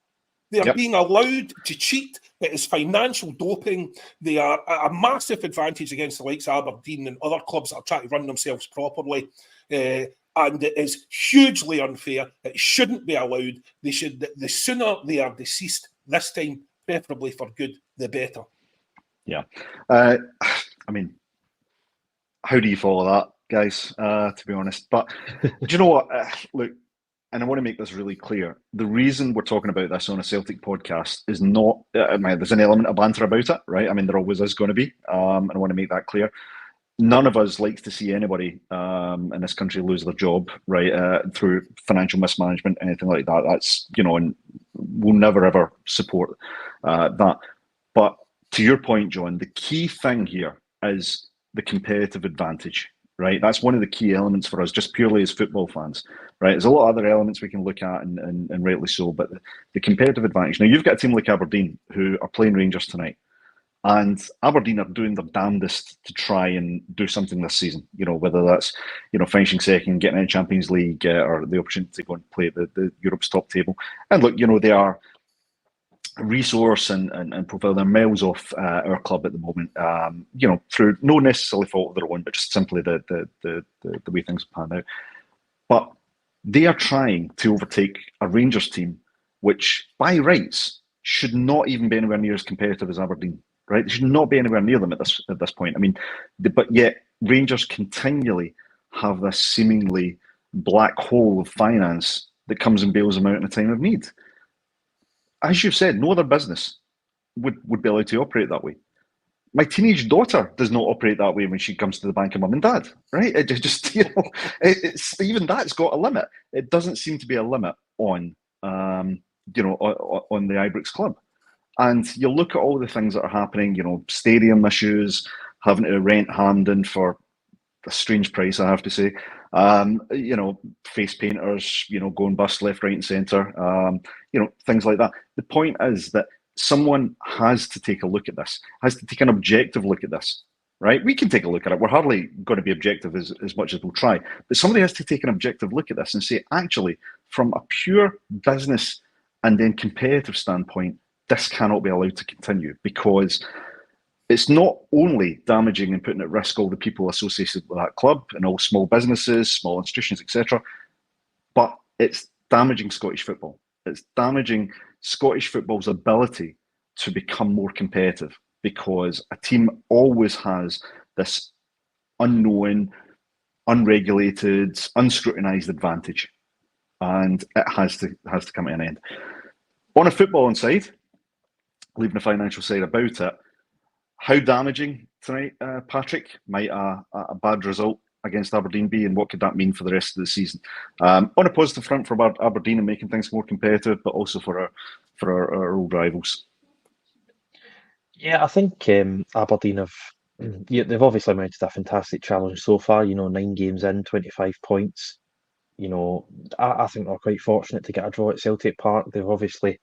They are being allowed to cheat. It is financial doping. They are a massive advantage against the likes of Aberdeen and other clubs that are trying to run themselves properly. And it is hugely unfair. It shouldn't be allowed. They should. The sooner they are deceased this time, preferably for good, the better. Yeah. I mean, how do you follow that, guys, to be honest? But do you know what? Look, and I want to make this really clear. The reason we're talking about this on a Celtic podcast is not, there's an element of banter about it, right? I mean, there always is going to be. And I want to make that clear. None of us likes to see anybody in this country lose their job, right, through financial mismanagement, anything like that. That's, and we'll never, ever support that. But to your point, John, the key thing here is the competitive advantage, right? That's one of the key elements for us, just purely as football fans, right? There's a lot of other elements we can look at, and rightly so, but the competitive advantage. Now, you've got a team like Aberdeen who are playing Rangers tonight, and Aberdeen are doing their damnedest to try and do something this season, whether that's, finishing second, getting in Champions League, or the opportunity to go and play at the Europe's top table. And look, they are resource and profile. They're miles off our club at the moment, through no necessarily fault of their own, but just simply the way things pan out. But they are trying to overtake a Rangers team, which by rights should not even be anywhere near as competitive as Aberdeen, right? They should not be anywhere near them at this point. I mean, but yet Rangers continually have this seemingly black hole of finance that comes and bails them out in a time of need. As you've said, no other business would be allowed to operate that way. My teenage daughter does not operate that way when she comes to the bank of mum and dad, right? It just, it's even that's got a limit. It doesn't seem to be a limit on, on the Ibrox club. And you look at all the things that are happening, stadium issues, having to rent Hampden for a strange price, I have to say. Face painters, going bust left, right, and centre. Things like that. The point is that someone has to take a look at this, has to take an objective look at this, right? We can take a look at it. We're hardly going to be objective as much as we'll try, but somebody has to take an objective look at this and say, actually, from a pure business and then competitive standpoint, this cannot be allowed to continue, because it's not only damaging and putting at risk all the people associated with that club and all small businesses, small institutions, etc., but it's damaging Scottish football. It's damaging Scottish football's ability to become more competitive, because a team always has this unknown, unregulated, unscrutinised advantage, and it has to come to an end. On a footballing side, leaving the financial side about it, how damaging tonight, Patrick, might a bad result against Aberdeen be, and what could that mean for the rest of the season? On a positive front for Aberdeen and making things more competitive, but also for our old rivals. Yeah, I think Aberdeen they've obviously mounted a fantastic challenge so far. 9 games in, 25 points. I think they're quite fortunate to get a draw at Celtic Park. They've obviously,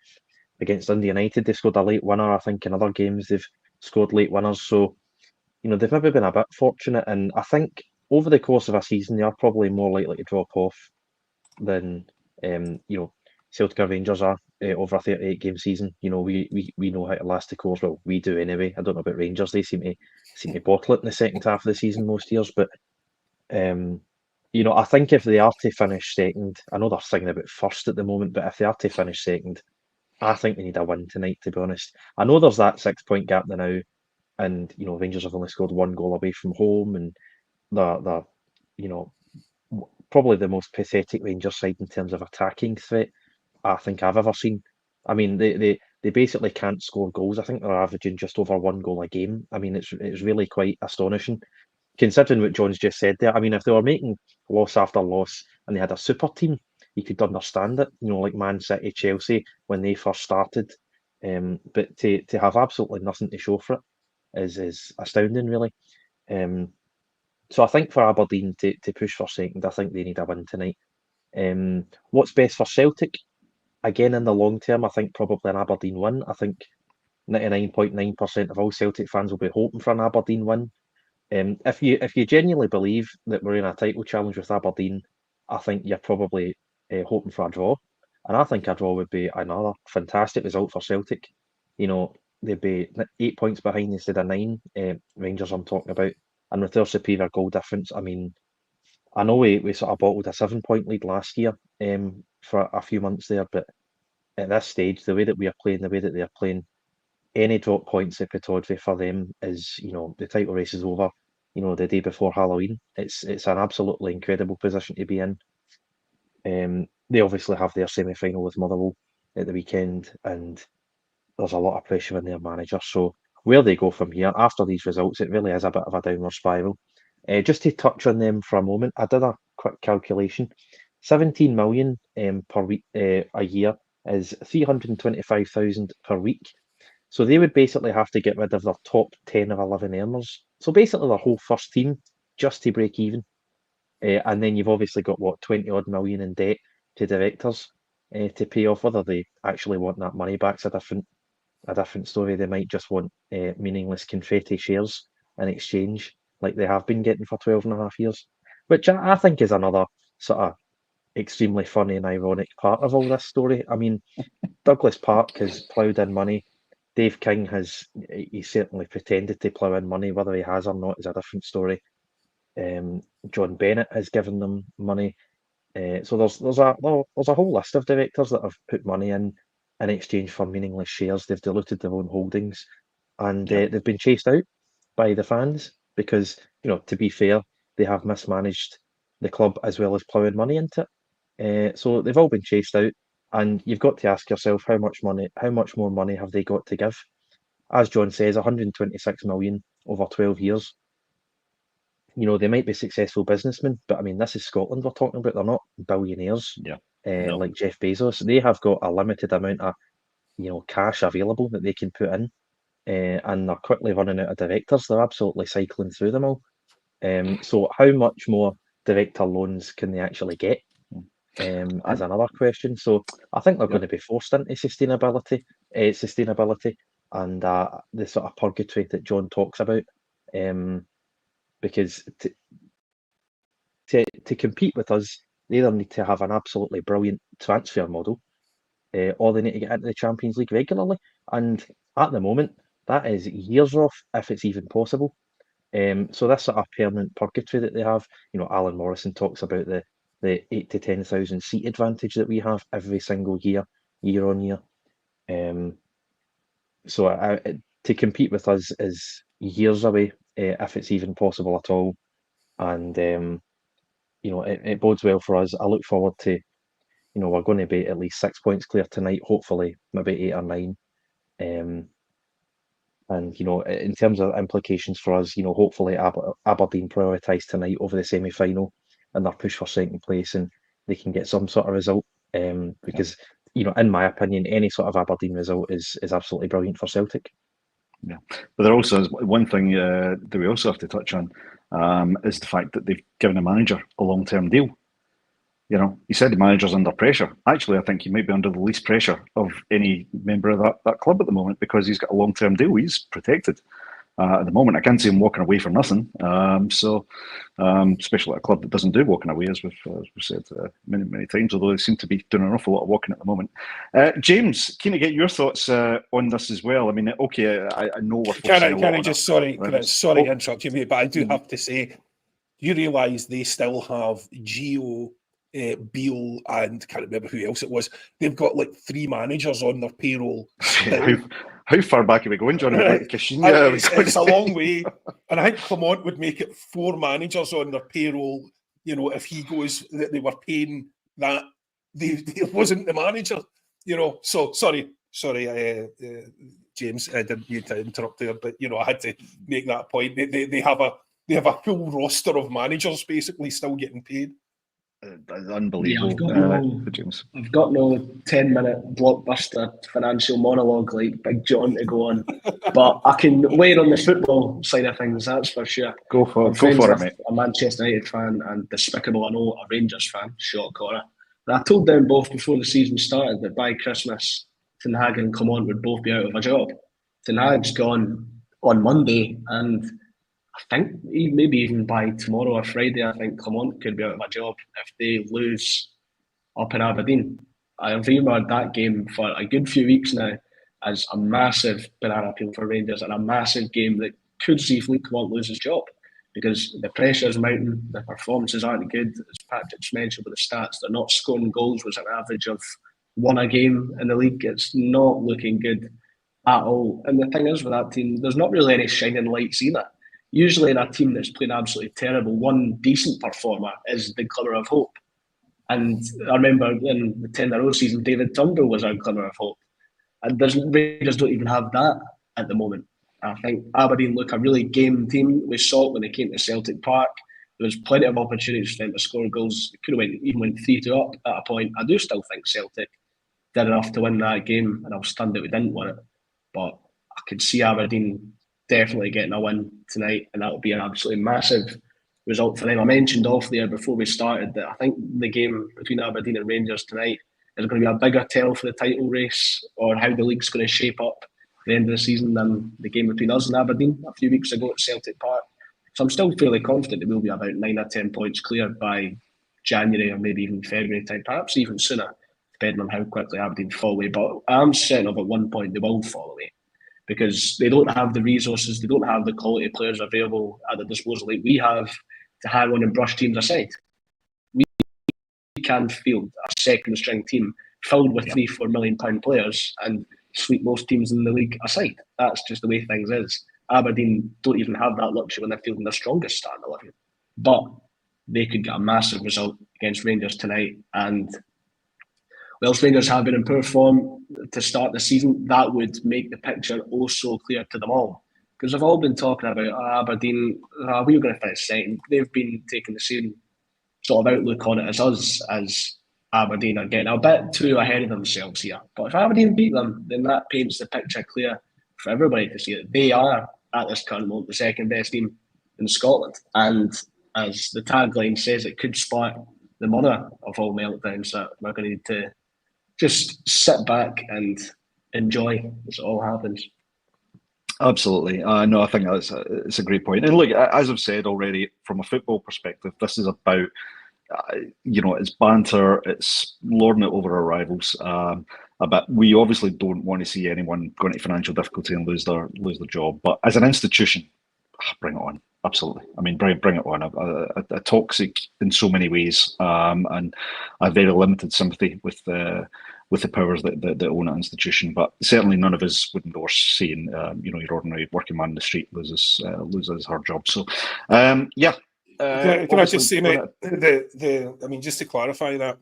against Dundee United, they scored a late winner. I think in other games they've scored late winners. So, they've maybe been a bit fortunate. And I think over the course of a season, they are probably more likely to drop off than, Celtic or Rangers are over a 38-game season. We know how to last the course. Well, we do anyway. I don't know about Rangers. They seem to bottle it in the second half of the season most years. But, I think if they are to finish second, I know they're singing about first at the moment, but if they are to finish second, I think they need a win tonight, to be honest. I know there's that 6-point gap now, and Rangers have only scored 1 goal away from home, and they're probably the most pathetic Rangers side in terms of attacking threat I think I've ever seen. I mean, they basically can't score goals. I think they're averaging just over 1 goal a game. I mean, it's really quite astonishing, considering what John's just said there. I mean, if they were making loss after loss and they had a super team, you could understand it. Like Man City, Chelsea when they first started. But to have absolutely nothing to show for it is astounding, really. So I think for Aberdeen to push for second, I think they need a win tonight. What's best for Celtic? Again, in the long term, I think probably an Aberdeen win. I think 99.9% of all Celtic fans will be hoping for an Aberdeen win. If you genuinely believe that we're in a title challenge with Aberdeen, I think you're probably hoping for a draw. And I think a draw would be another fantastic result for Celtic. They'd be 8 points behind instead of 9, Rangers I'm talking about. And with their superior goal difference, I mean, I know we sort of bottled a 7-point lead last year for a few months there, but at this stage, the way that we are playing, the way that they are playing, any drop points at Pittodrie for them is, the title race is over, the day before Halloween. It's an absolutely incredible position to be in. They obviously have their semi-final with Motherwell at the weekend, and there's a lot of pressure on their manager. So where they go from here after these results, it really is a bit of a downward spiral. Just to touch on them for a moment, I did a quick calculation. 17 million per week a year is 325,000 per week. So they would basically have to get rid of their top 10 or 11 earners. So basically their whole first team just to break even. And then you've obviously got, 20 odd million in debt to directors to pay off. Whether they actually want that money back is a different story. They might just want meaningless confetti shares in exchange, like they have been getting for 12 and a half years, which I think is another sort of extremely funny and ironic part of all this story. I mean, Douglas Park has ploughed in money. Dave King he certainly pretended to plough in money. Whether he has or not is a different story. John Bennett has given them money. So there's a whole list of directors that have put money in exchange for meaningless shares. They've diluted their own holdings, and they've been chased out by the fans because, to be fair, they have mismanaged the club as well as ploughing money into it. So they've all been chased out, and you've got to ask yourself how much more money have they got to give? As John says, 126 million over 12 years. They might be successful businessmen, but I mean, this is Scotland we're talking about. They're not billionaires, like Jeff Bezos. They have got a limited amount of, cash available that they can put in, and they're quickly running out of directors. They're absolutely cycling through them all. So how much more director loans can they actually get? Is another question. So I think they're going to be forced into sustainability, and the sort of purgatory that John talks about. Because to compete with us, they either need to have an absolutely brilliant transfer model, or they need to get into the Champions League regularly. And at the moment, that is years off, if it's even possible. So this sort of permanent purgatory that they have, Alan Morrison talks about the 8 to 10,000 seat advantage that we have every single year on year. So to compete with us is years away, if it's even possible at all. And it bodes well for us. I look forward to, we're going to be at least 6 points clear tonight, hopefully maybe 8 or 9. And in terms of implications for us, hopefully Aberdeen prioritise tonight over the semi-final and their push for second place, and they can get some sort of result. Because in my opinion, any sort of Aberdeen result is absolutely brilliant for Celtic. Yeah, but there also is one thing that we also have to touch on, is the fact that they've given a manager a long-term deal. He said the manager's under pressure. Actually, I think he might be under the least pressure of any member of that club at the moment, because he's got a long-term deal. He's protected at the moment. I can't see him walking away for nothing. Especially at a club that doesn't do walking away, as we've said many times, although they seem to be doing an awful lot of walking at the moment. James, keen to get your thoughts on this as well. I mean, okay, I know we're sorry to interrupt you, mate, but I do have to say, you realise they still have Gio Beale and can't remember who else it was. They've got like 3 managers on their payroll. How far back are we going, John? It's a long way. And I think Clement would make it 4 managers on their payroll, you know, if he goes, that they were paying that. They wasn't the manager, you know. So, sorry, James, I didn't mean to interrupt there, but, you know, I had to make that point. They have a full roster of managers basically still getting paid. Unbelievable, James. I've got no 10-minute blockbuster financial monologue like Big John to go on, but I can weigh on the football side of things, that's for sure. Go for it, mate. A Manchester United fan and despicable, I know, a Rangers fan, shock horror. And I told them both before the season started that by Christmas, Ten Hag and Clement would both be out of a job. Ten Hag's gone on Monday, and I think maybe even by tomorrow or Friday, I think Clement could be out of a job if they lose up in Aberdeen. I've remembered that game for a good few weeks now as a massive banana peel for Rangers and a massive game that could see if Luke Clement lose his job because the pressure is mounting, the performances aren't good. As Patrick's mentioned with the stats, they're not scoring goals, which is an average of 1 a game in the league. It's not looking good at all. And the thing is with that team, there's not really any shining lights either. Usually in a team that's playing absolutely terrible, one decent performer is the glimmer of hope. And I remember in the 10-0 season, David Turnbull was our glimmer of hope. And Rangers don't even have that at the moment. I think Aberdeen look a really game team. We saw it when they came to Celtic Park. There was plenty of opportunities for them to score goals. It could have even went 3-2 up at a point. I do still think Celtic did enough to win that game, and I was stunned that we didn't win it. But I could see Aberdeen definitely getting a win tonight, and that would be an absolutely massive result for them. I mentioned off there before we started that I think the game between Aberdeen and Rangers tonight is going to be a bigger tell for the title race or how the league's going to shape up at the end of the season than the game between us and Aberdeen a few weeks ago at Celtic Park. So I'm still fairly confident that we'll be about 9 or 10 points clear by January or maybe even February time, perhaps even sooner, depending on how quickly Aberdeen fall away. But I'm certain of at one point they will fall away, because they don't have the resources, they don't have the quality players available at their disposal like we have to hang on and brush teams aside. We can field a second-string team filled with £3-4 million players and sweep most teams in the league aside. That's just the way things is. Aberdeen don't even have that luxury when they're fielding their strongest starting 11. But they could get a massive result against Rangers tonight, and whilst Rangers have been in poor form to start the season, that would make the picture also clear to them all. Because they've all been talking about Aberdeen, we're going to finish second. They've been taking the same sort of outlook on it as us, as Aberdeen are getting a bit too ahead of themselves here. But if Aberdeen beat them, then that paints the picture clear for everybody to see that they are, at this current moment, the second best team in Scotland. And as the tagline says, it could spark the mother of all meltdowns that we're going to need to just sit back and enjoy as it all happens. Absolutely. No, I think it's a great point. And look, as I've said already, from a football perspective, this is about, it's banter, it's lording it over our rivals. But we obviously don't want to see anyone going into financial difficulty and lose their job. But as an institution, bring it on. Absolutely. I mean, bring it on. A toxic in so many ways, and I have very limited sympathy with the powers that own an institution. But certainly none of us would endorse seeing your ordinary working man in the street loses her job. So yeah. Can I just say, mate? Just to clarify that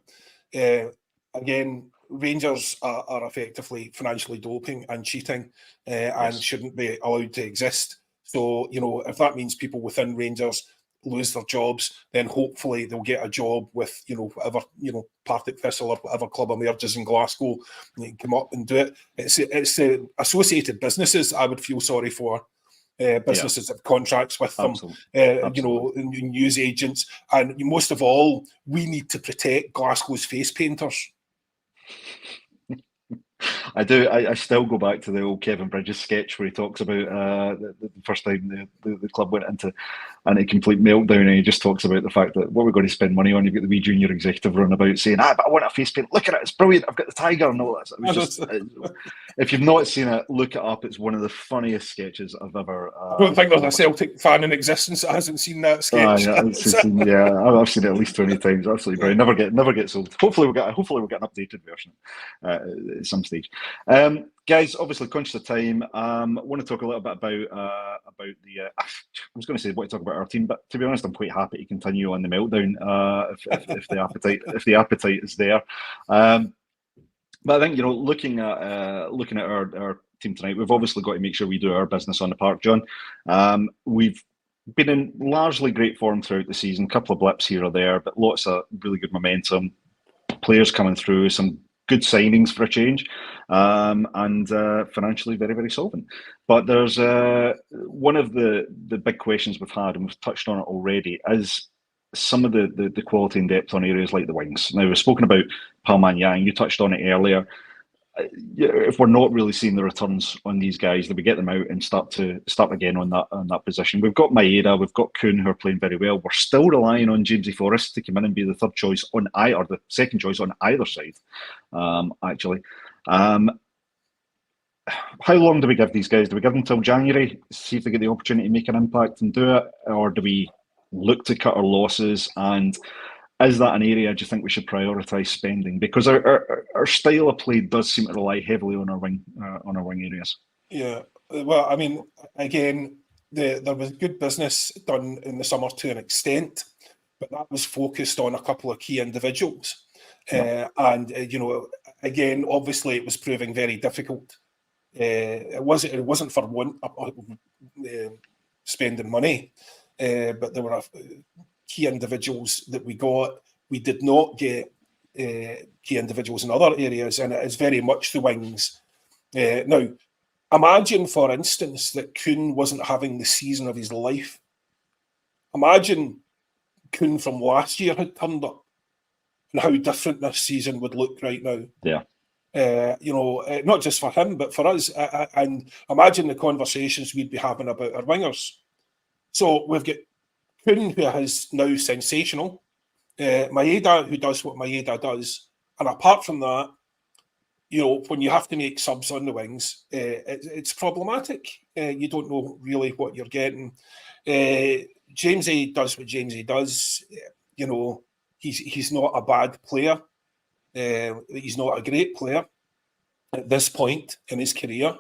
again. Rangers are effectively financially doping and cheating and shouldn't be allowed to exist. So, if that means people within Rangers lose their jobs, then hopefully they'll get a job with, whatever, Partick Thistle or whatever club emerges in Glasgow, and they can come up and do it. It's the associated businesses I would feel sorry for. Businesses that have contracts with them, news agents. And most of all, we need to protect Glasgow's face painters. I do. I still go back to the old Kevin Bridges sketch where he talks about the first time the club went into a complete meltdown, and he just talks about the fact that what we're going to spend money on. You've got the wee junior executive running about saying, but I want a face paint. Look at it, it's brilliant. I've got the tiger and all that. It was just, if you've not seen it, look it up. It's one of the funniest sketches I've ever. I don't think there's a Celtic fan in existence that hasn't seen that sketch. I've seen it at least 20 times. Absolutely brilliant. Never gets old. Hopefully we'll get an updated version at some stage. Guys, obviously conscious of time. I want to talk a little bit about the. I was going to say what to talk about our team, but to be honest, I'm quite happy to continue on the meltdown if the appetite is there. But I think looking at our team tonight, we've obviously got to make sure we do our business on the park, John. We've been in largely great form throughout the season. A couple of blips here or there, but lots of really good momentum. Players coming through, some good signings for a change, and financially very, very solvent. But there's one of the big questions we've had, and we've touched on it already, is some of the quality and depth on areas like the wings. Now, we've spoken about Palma and Yang. You touched on it earlier. If we're not really seeing the returns on these guys, then we get them out and start again on that position. We've got Maeda, we've got Kuhn, who are playing very well. We're still relying on Jamesy Forrest to come in and be the third choice or the second choice on either side. Actually, how long do we give these guys? Do we give them till January, see if they get the opportunity to make an impact and do it, or do we look to cut our losses? And is that an area do you think we should prioritise spending? Because our style of play does seem to rely heavily on our wing areas. Yeah, well, I mean, again, there was good business done in the summer to an extent, but that was focused on a couple of key individuals. And again, obviously, it was proving very difficult. It wasn't for one spending money, but there were key individuals that we got. We did not get key individuals in other areas, and it is very much the wings. Now, imagine, for instance, that Kuhn wasn't having the season of his life. Imagine Kuhn from last year had turned up, and how different this season would look right now. Yeah. Not just for him, but for us. And imagine the conversations we'd be having about our wingers. So we've got Kuhn, who is now sensational. Maeda, who does what Maeda does. And apart from that, when you have to make subs on the wings, it's problematic. You don't know really what you're getting. Jamesy does what Jamesy does. He's not a bad player. He's not a great player at this point in his career.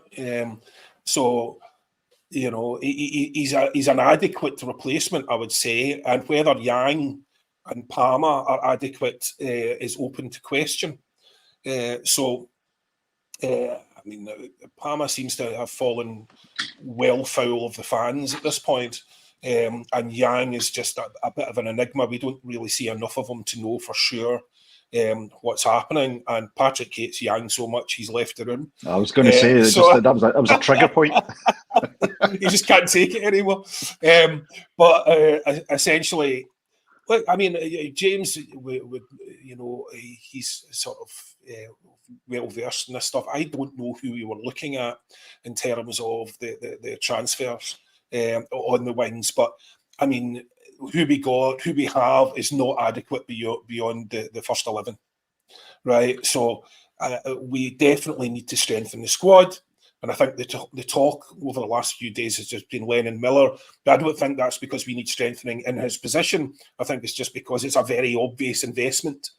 He's an adequate replacement, I would say, and whether Yang and Palma are adequate is open to question. Palma seems to have fallen well foul of the fans at this point, and Yang is just a bit of an enigma. We don't really see enough of him to know for sure what's happening, and Patrick hates Yang so much he's left the room. I was going to say that was a trigger point. He just can't take it anymore. Essentially, look, I mean, James would he's sort of well versed in this stuff. I don't know who we were looking at in terms of the transfers on the wings, but I mean, who we have is not adequate beyond the first 11, right? So we definitely need to strengthen the squad. And I think the talk over the last few days has just been Lennon Miller. But I don't think that's because we need strengthening in his position. I think it's just because it's a very obvious investment.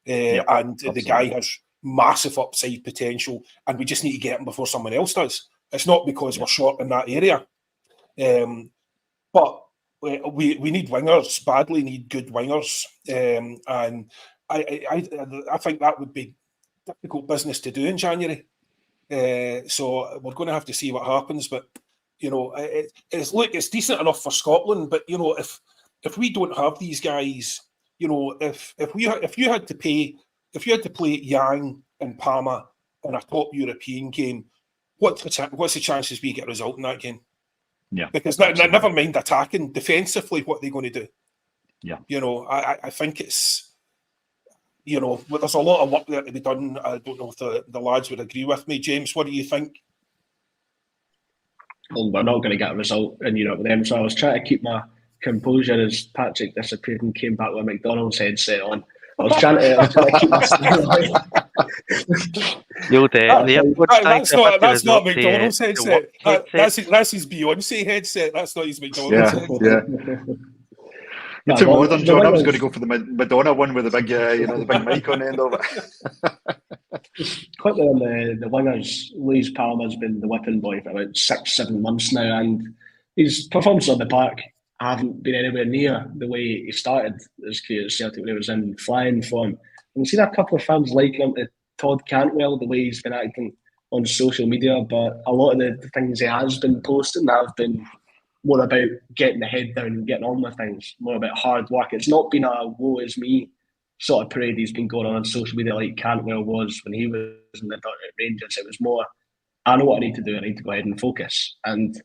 And absolutely. The guy has massive upside potential, and we just need to get him before someone else does. It's not because we're short in that area. But we need wingers, badly need good wingers. And I think that would be difficult business to do in January. So we're going to have to see what happens, but it's decent enough for Scotland. But if we don't have these guys, if you had to play Yang and Palma in a top European game, what's the chances we get a result in that game? Yeah, because never mind attacking, defensively, what they're going to do. Yeah, I think it's. there's a lot of work there to be done. I don't know if the lads would agree with me. James, what do you think? Well, we're not going to get a result in Europe with them, so I was trying to keep my composure as Patrick disappeared and came back with a McDonald's headset on. I was trying to keep my style away. That's not McDonald's headset. That's his Beyonce headset. That's not his McDonald's headset. Yeah. You're too modern, John. I was going to go for the Madonna one with the big, the big mic on the end of it. Quickly on the wingers, Luis Palma's been the whipping boy for about 6-7 months now, and his performances on the park haven't been anywhere near the way he started his career at Celtic when he was in flying form. And we've seen a couple of fans liking him to Todd Cantwell, the way he's been acting on social media, but a lot of the things he has been posting have been more about getting the head down and getting on with things, more about hard work. It's not been a woe is me sort of parade he's been going on social media like Cantwell was when he was in the Rangers. It was more, I know what I need to do, I need to go ahead and focus. And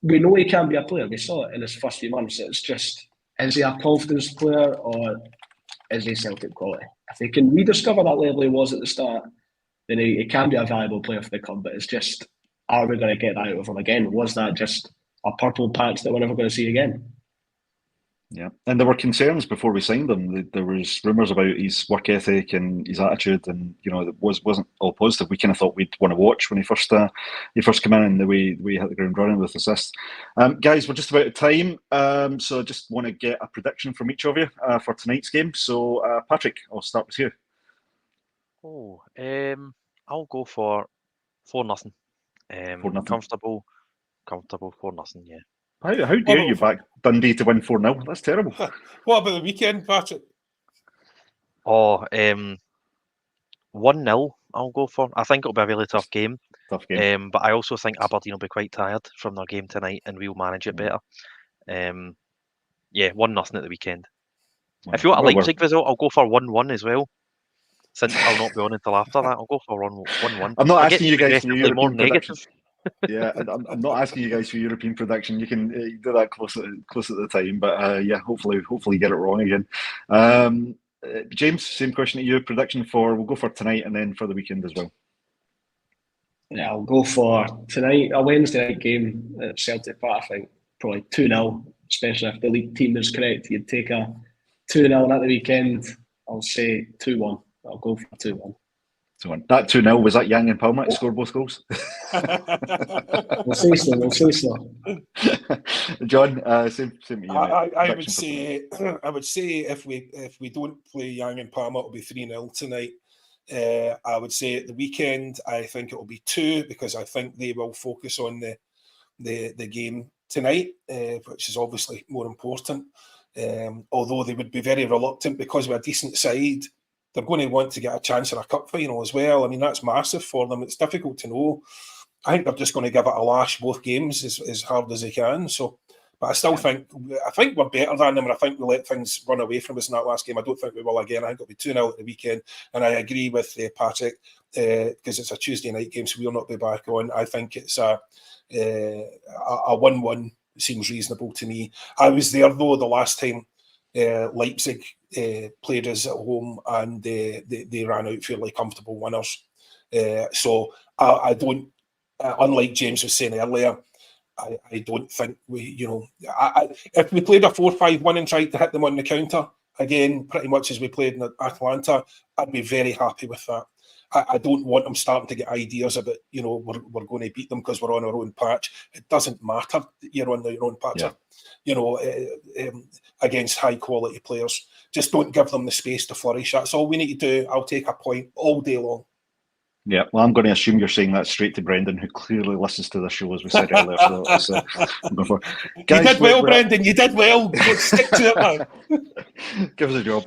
we know he can be a player. We saw it in his first few months. It's just, is he a confidence player or is he Celtic quality? If he can rediscover that level he was at the start, then he can be a valuable player for the club. But it's just, are we going to get that out of him again? Was that just a purple patch that we're never going to see again? Yeah, and there were concerns before we signed him. There was rumours about his work ethic and his attitude, and it wasn't all positive. We kind of thought we'd want to watch when he first came in, and the way he hit the ground running with assists. Guys, we're just about at time, so I just want to get a prediction from each of you for tonight's game. So, Patrick, I'll start with you. I'll go for 4-0. 4-0. Comfortable 4-0. Yeah. How dare you back Dundee to win 4-0? That's terrible. What about the weekend, Patrick? 1-0 I'll go for. I think it'll be a really tough game. Tough game. But I also think Aberdeen will be quite tired from their game tonight and we'll manage it better. 1-0 at the weekend. If you want a Leipzig result, I'll go for 1-1 as well. Since I'll not be on until after that, I'll go for 1-1. I'm not asking you guys for your European more negative. Yeah, I'm not asking you guys for European prediction. You can do that close at the time, but hopefully get it wrong again. James, same question to you. Prediction we'll go for tonight and then for the weekend as well. Yeah, I'll go for tonight, a Wednesday night game at Celtic Park. I think probably 2-0, especially if the league team is correct. You'd take a 2-0 at the weekend. I'll say 2-1. I'll go for 2-1. That 2-0, was that Yang and Palma to score both goals? We'll say so. John, same to you. I would say if we don't play Yang and Palma, it'll be 3-0 tonight. I would say at the weekend, I think it'll be 2 because I think they will focus on the game tonight, which is obviously more important. Although they would be very reluctant because we're a decent side. They're going to want to get a chance in a cup final as well. I mean, that's massive for them. It's difficult to know. I think they're just going to give it a lash both games as hard as they can. So, but I still think we're better than them, and I think we let things run away from us in that last game. I don't think we will again. I think it'll be 2-0 at the weekend, and I agree with Patrick because it's a Tuesday night game, so we'll not be back on. I think it's a 1-1 seems reasonable to me. I was there though the last time Leipzig played us at home, and they ran out fairly comfortable winners. So I don't, unlike James was saying earlier, I don't think if we played a 4-5-1 and tried to hit them on the counter again, pretty much as we played in Atalanta, I'd be very happy with that. I don't want them starting to get ideas about, we're going to beat them because we're on our own patch. It doesn't matter that you're on your own patch, against high quality players. Just don't give them the space to flourish. That's all we need to do. I'll take a point all day long. Yeah, well, I'm going to assume you're saying that straight to Brendan, who clearly listens to the show, as we said earlier. So I'm going for. Guys, you did well, Brendan. You did well. Stick to it, man. Give us a job.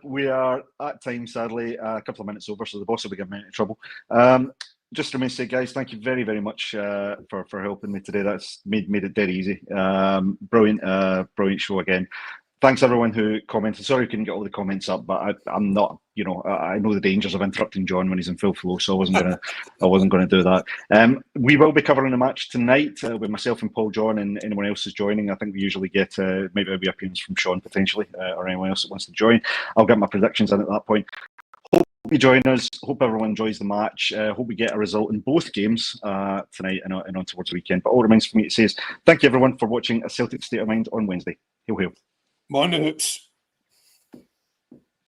We are at time, sadly, a couple of minutes over, so the boss will be getting me into trouble. Just to say, guys, thank you very, very much for helping me today. That's made it dead easy. Brilliant show again. Thanks everyone who commented. Sorry I couldn't get all the comments up, but I'm not. I know the dangers of interrupting John when he's in full flow, so I wasn't gonna do that. We will be covering the match tonight with myself and Paul John and anyone else is joining. I think we usually get maybe a wee appearance from Sean potentially or anyone else that wants to join. I'll get my predictions in at that point. Hope you join us. Hope everyone enjoys the match. Hope we get a result in both games tonight and on towards the weekend. But all remains for me to say is thank you everyone for watching A Celtic State of Mind on Wednesday. Hail, hail. Morning, Hoops.